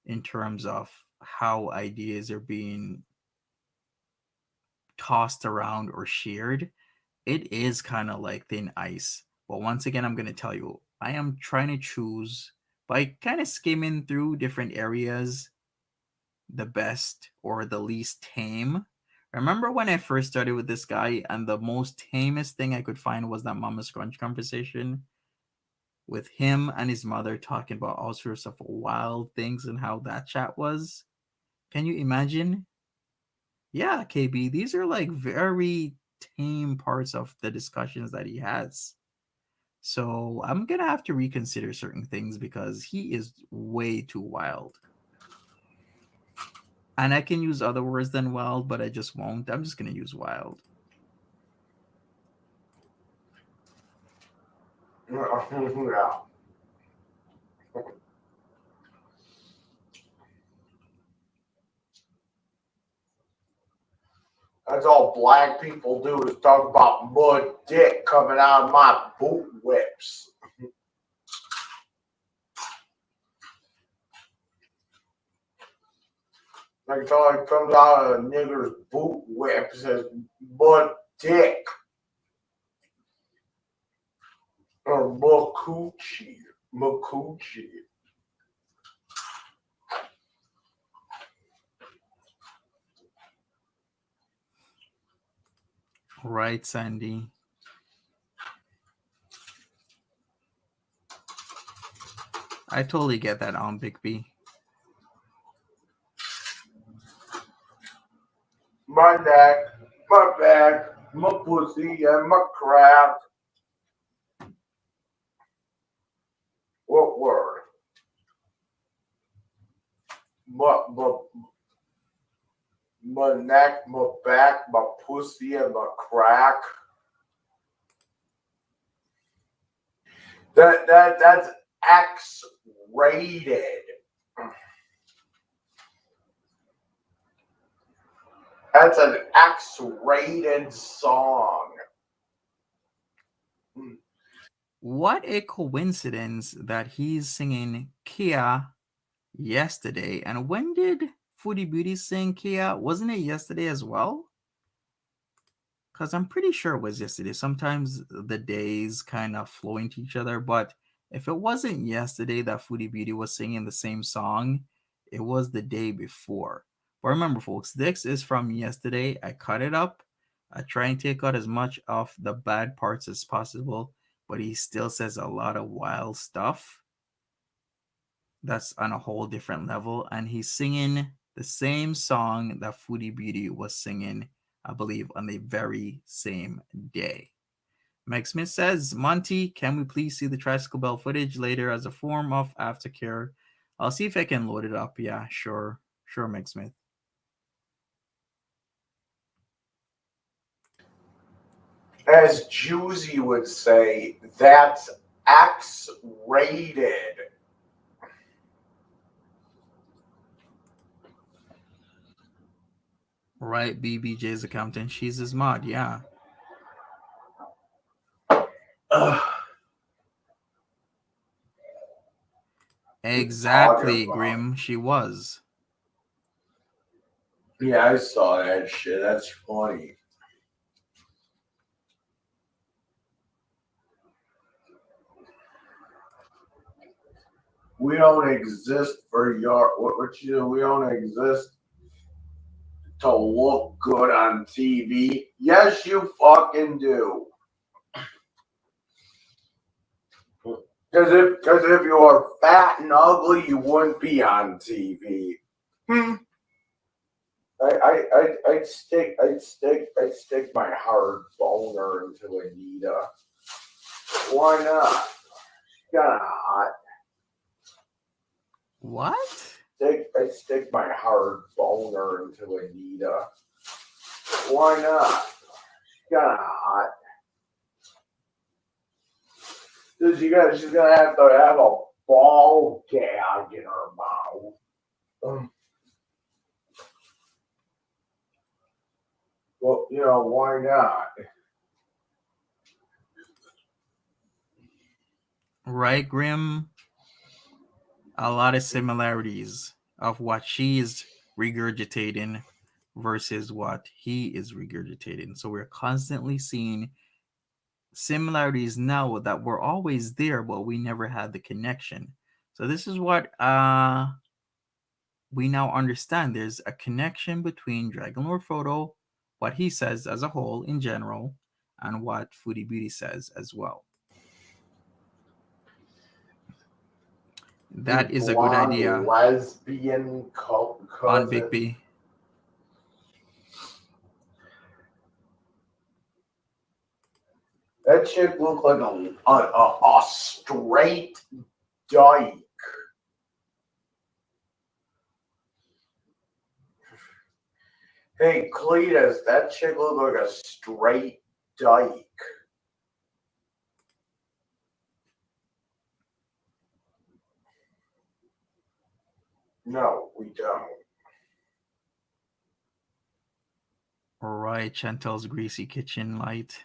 in terms of how ideas are being tossed around or shared, it is kind of like thin ice. But once again, I'm going to tell you, I am trying to choose by kind of skimming through different areas the best or the least tame. Remember when I first started with this guy, and the most tamest thing I could find was that Mama Scrunch conversation with him and his mother talking about all sorts of wild things and how that chat was? Can you imagine? Yeah, KB, these are like very tame parts of the discussions that he has. So I'm gonna have to reconsider certain things because he is way too wild. And I can use other words than wild, but I just won't. I'm just gonna use wild. Yeah. That's all black people do is talk about mud dick coming out of my boot whips. Like all it comes out of a nigger's boot whip says mud dick or makuchi. Makuchi. Right, Sandy. I totally get that on Big B. My neck, my back, my pussy, and my crap. What word? My, my neck, my back, my pussy, and my crack. That's X rated. That's an X rated song. What a coincidence that he's singing Kia yesterday. And when did Foodie Beauty sing Kia? Wasn't it yesterday as well? Because I'm pretty sure it was yesterday. Sometimes the days kind of flow into each other, but if it wasn't yesterday that Foodie Beauty was singing the same song, it was the day before. But remember, folks, this is from yesterday. I cut it up. I try and take out as much of the bad parts as possible, but he still says a lot of wild stuff. that's on a whole different level, and he's singing the same song that Foodie Beauty was singing, I believe, on the very same day. Meg Smith says, Monty, can we please see the tricycle bell footage later as a form of aftercare? I'll see if I can load it up. Yeah, sure. Sure, Meg Smith. As Juicy would say, that's X-rated. Right, BBJ's accountant. She's his mod, yeah. Ugh. Exactly, Grim. She was. Yeah, I saw that shit. That's funny. We don't exist for your what you do. We don't exist to look good on TV. Yes, you fucking do. Because if you were fat and ugly, you wouldn't be on TV. I'd stick my hard boner into Anita. Why not? She's kind of hot. What? I'd stick my hard boner into Anita. Why not? She's kind of hot. She's gonna have to have a ball gag in her mouth. Well, why not? Right, Grim? A lot of similarities of what she is regurgitating versus what he is regurgitating. So we're constantly seeing similarities now that were always there, but we never had the connection. So this is what we now understand. There's a connection between Dragon Lord Frodo, what he says as a whole in general, and what Foodie Beauty says as well. That is a good idea Lesbian on Big B. That chick looked like a straight dyke. Hey, Cletus, that chick looked like a straight dyke. No, we don't. All right, Chantal's greasy kitchen light.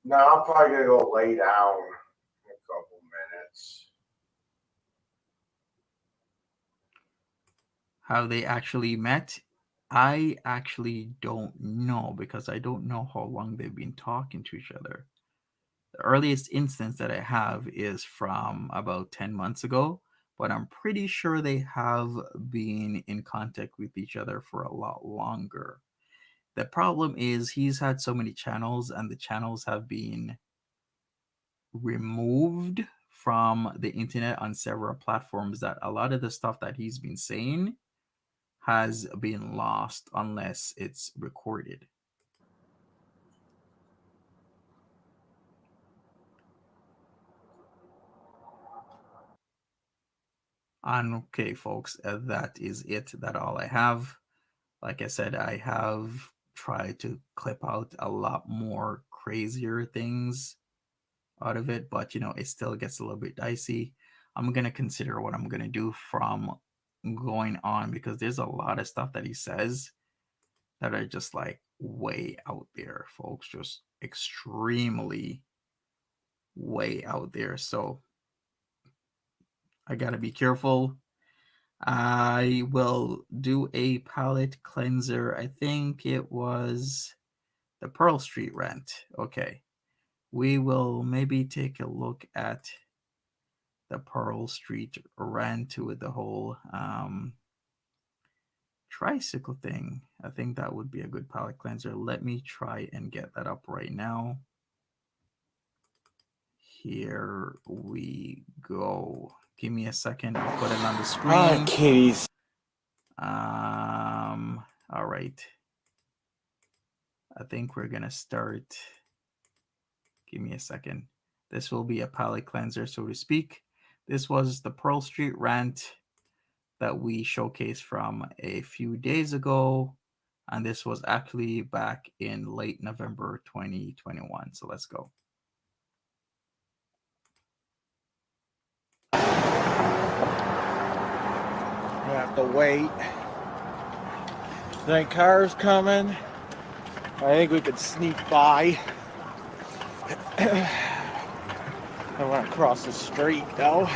No, I'm probably gonna go lay down in a couple minutes. How they actually met, I actually don't know because I don't know how long they've been talking to each other. The earliest instance that I have is from about 10 months ago, but I'm pretty sure they have been in contact with each other for a lot longer. The problem is he's had so many channels and the channels have been removed from the internet on several platforms that a lot of the stuff that he's been saying has been lost unless it's recorded. And okay, folks, that is it. That all I have. Like I said, I have tried to clip out a lot more crazier things out of it, but it still gets a little bit dicey. I'm gonna consider what I'm gonna do from going on because there's a lot of stuff that he says that are just like way out there, folks. Just extremely way out there. So I gotta be careful. I will do a palette cleanser. I think it was the Pearl Street rant. Okay. We will maybe take a look at the Pearl Street rant with the whole tricycle thing. I think that would be a good palette cleanser. Let me try and get that up right now. Here we go. Give me a second. I'll put it on the screen. Ah, kitties. All right. I think we're gonna start. Give me a second. This will be a palate cleanser, so to speak. This was the Pearl Street rant that we showcased from a few days ago, and this was actually back in late November 2021. So let's go. We have to wait. Then cars coming. I think we could sneak by. I want to cross the street though.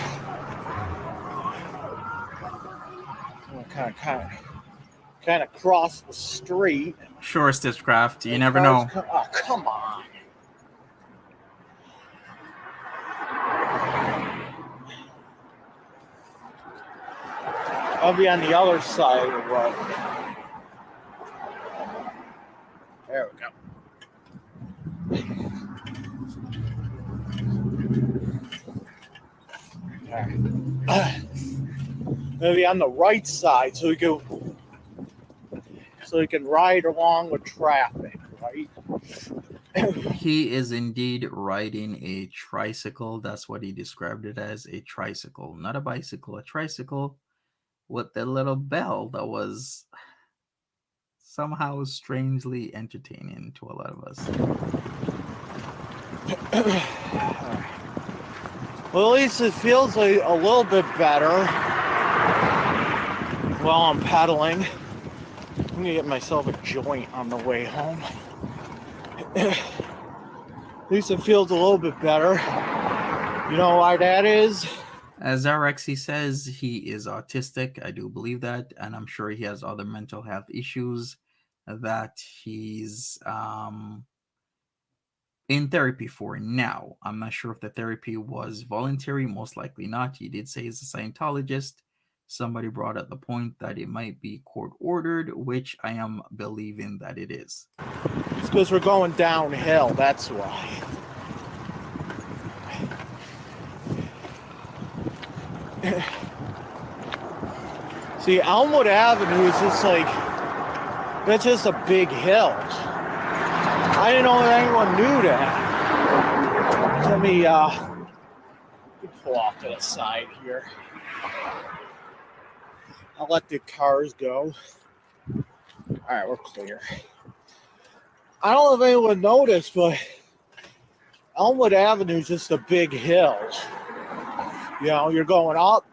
Kind of cross the street. Sure, Stitchcraft. You never know. Oh, come on. I'll be on the other side of the road. There we go. Maybe on the right side so we can ride along with traffic, right? He is indeed riding a tricycle. That's what he described it as, a tricycle, not a bicycle, a tricycle with the little bell that was somehow strangely entertaining to a lot of us. Well, at least it feels like a little bit better while I'm pedaling. I'm gonna get myself a joint on the way home. At least it feels a little bit better. You know why that is? As Rxy says, he is autistic. I do believe that, and I'm sure he has other mental health issues that he's in therapy for now. I'm not sure if the therapy was voluntary, most likely not. He did say he's a Scientologist. Somebody brought up the point that it might be court ordered, which I am believing that it is. It's because we're going downhill, that's why. See, Elmwood Avenue is just like, that's just a big hill. I didn't know that anyone knew that. Let me pull off to the side here. I'll let the cars go. All right, we're clear. I don't know if anyone noticed, but Elmwood Avenue is just a big hill. You know, you're going up.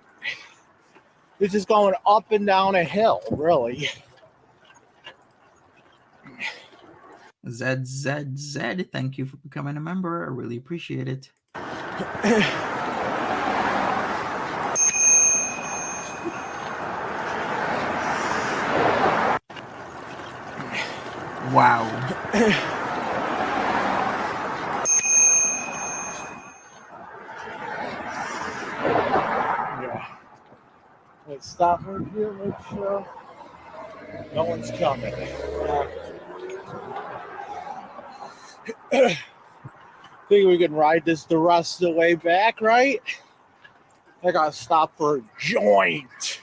It's just going up and down a hill, really. ZZZ, thank you for becoming a member. I really appreciate it. Wow. Yeah. Let's stop right here, make sure no one's coming. Think we can ride this the rest of the way back, right? I gotta stop for a joint.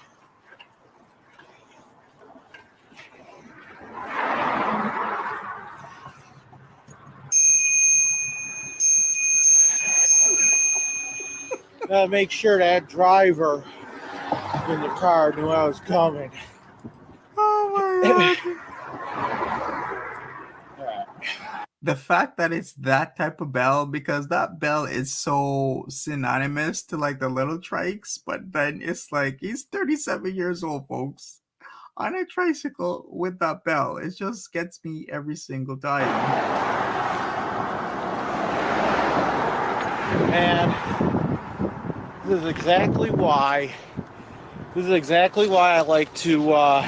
Gotta make sure that driver in the car knew I was coming. Oh my God. The fact that it's that type of bell, because that bell is so synonymous to like the little trikes, but then it's like he's 37 years old, folks, on a tricycle with that bell. It just gets me every single time. And this is exactly why I like to I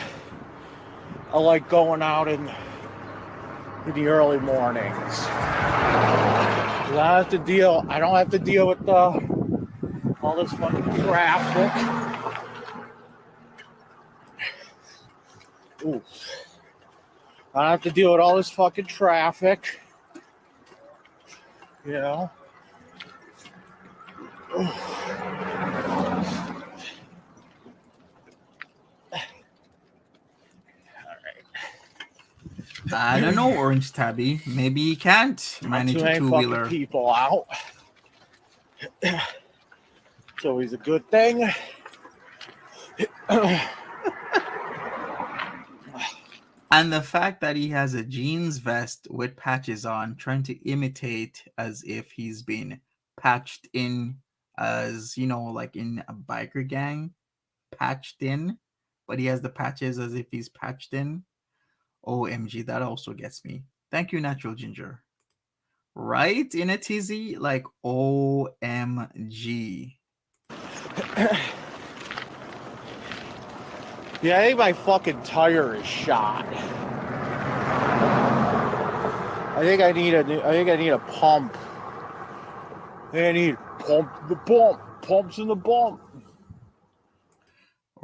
like going out in the early mornings. I don't have to deal with all this fucking traffic. Ooh. I don't have to deal with all this fucking traffic. You know? I don't know, Orange Tabby. Maybe he can't Not manage too a many fucking two-wheeler. people out. It's always a good thing. And the fact that he has a jeans vest with patches on, trying to imitate as if he's been patched in, as you know, like in a biker gang, patched in, but he has the patches as if he's patched in. OMG, that also gets me. Thank you, Natural Ginger. Right? In a tizzy? Like, OMG. Yeah, I think my fucking tire is shot. I think I need a pump. I need pumps in the bump.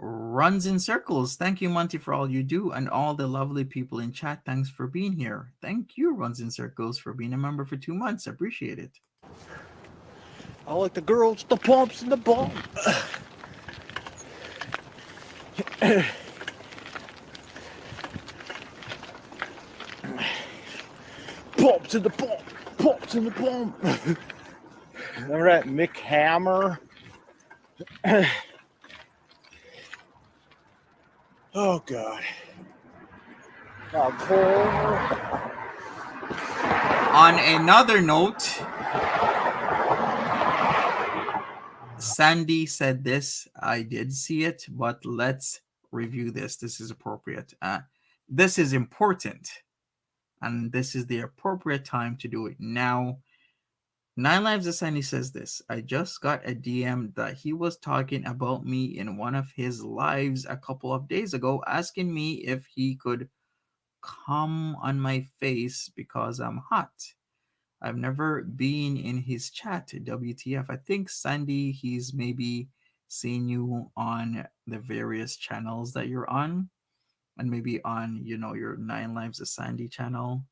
Runs in circles. Thank you, Monty, for all you do, and all the lovely people in chat. Thanks for being here. Thank you, Runs in Circles, for being a member for 2 months. Appreciate it. I like the girls, the pumps in the bump. Pumps in the bump. Pumps in the bump. Remember that Mick Hammer? Oh, God. On another note, Sandy said this. I did see it, but let's review this. This is appropriate. This is important, and this is the appropriate time to do it now. 9 Lives of Sandy says this. I just got a DM that he was talking about me in one of his lives a couple of days ago, asking me if he could come on my face because I'm hot. I've never been in his chat. WTF. I think, Sandy, he's maybe seen you on the various channels that you're on, and maybe on, your 9 Lives of Sandy channel.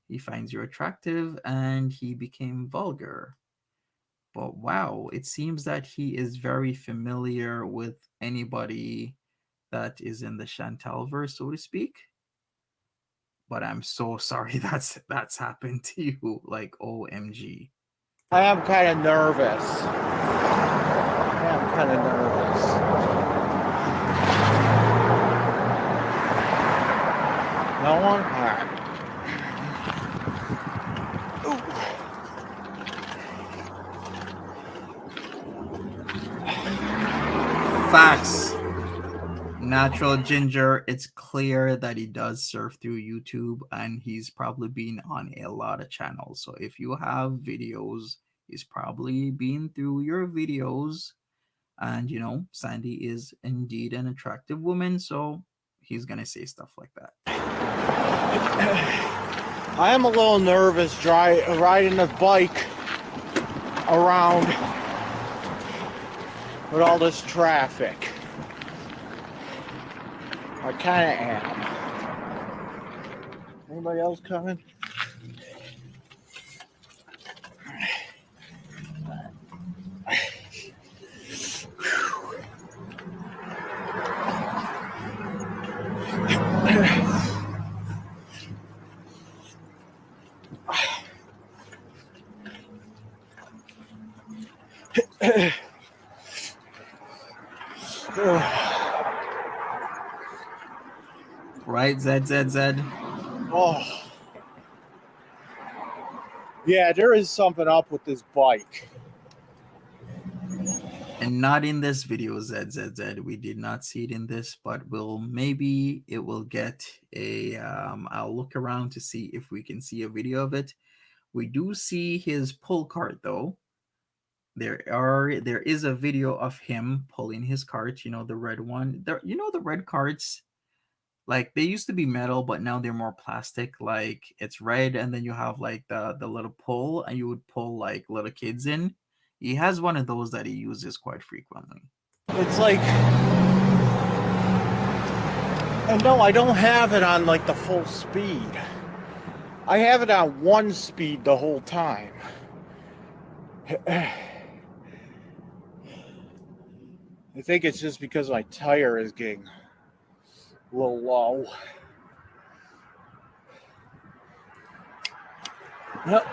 He finds you attractive and he became vulgar. But wow, it seems that he is very familiar with anybody that is in the Chantal verse, so to speak. But I'm so sorry that's happened to you. Like, OMG. I am kind of nervous. No one? All right. Facts. Natural Ginger, it's clear that he does surf through YouTube and he's probably been on a lot of channels. So if you have videos, he's probably been through your videos. And, Sandy is indeed an attractive woman, so he's going to say stuff like that. I am a little nervous riding the bike around with all this traffic. I kind of am. Anybody else coming? Right, ZZZ? Oh. Yeah, there is something up with this bike. And not in this video, ZZZ. We did not see it in this, but maybe it will get a I'll look around to see if we can see a video of it. We do see his pull cart though. There is a video of him pulling his cart, the red one. The red carts, like, they used to be metal, but now they're more plastic. Like, it's red, and then you have like the little pull, and you would pull like little kids in. He has one of those that he uses quite frequently. It's like, no, I don't have it on like the full speed. I have it on 1 speed the whole time. I think it's just because my tire is getting a little low.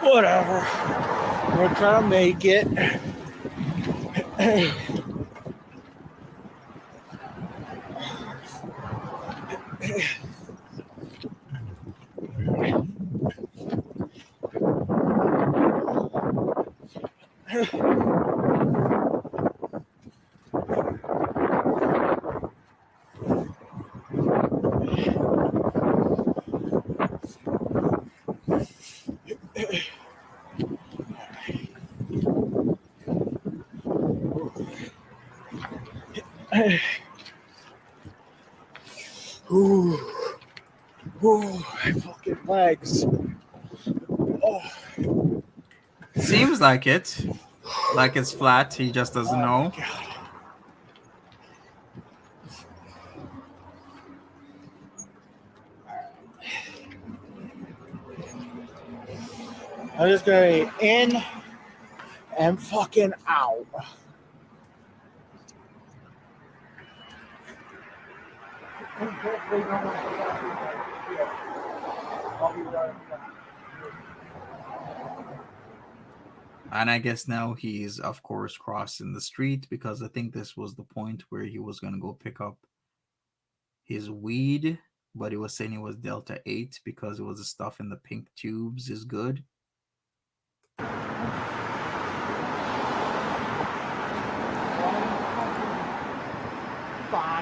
Whatever. We're trying to make it. Ooh, my fucking legs. Oh. Seems like it. Like it's flat. He just doesn't know. God. I'm just gonna be in and fucking out. And I guess now he's, of course, crossing the street because I think this was the point where he was going to go pick up his weed, but he was saying it was Delta 8 because it was the stuff in the pink tubes is good.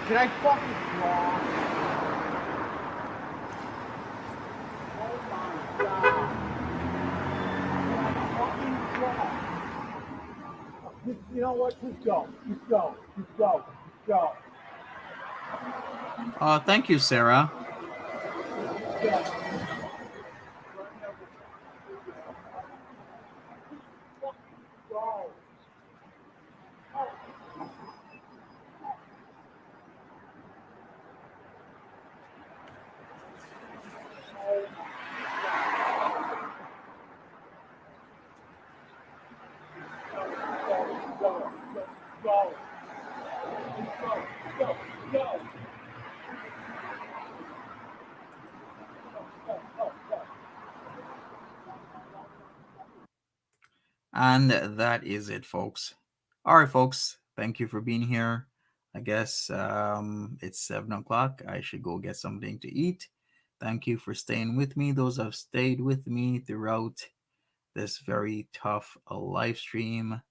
Can I fucking draw? Oh my god. Fucking draw. You know what? Just go. Just go. Just go. Just go. Thank you, Sarah. And that is it, folks. All right, folks. Thank you for being here. I guess it's 7 o'clock. I should go get something to eat. Thank you for staying with me. Those have stayed with me throughout this very tough live stream.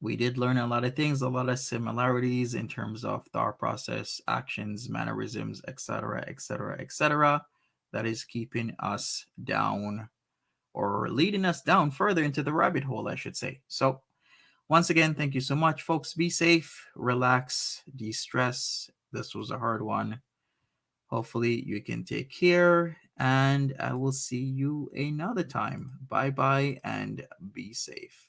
We did learn a lot of things, a lot of similarities in terms of thought process, actions, mannerisms, etc., etc., etc. That is keeping us down or leading us down further into the rabbit hole, I should say. So, once again, thank you so much, folks. Be safe, relax, de stress. This was a hard one. Hopefully, you can take care, and I will see you another time. Bye bye, and be safe.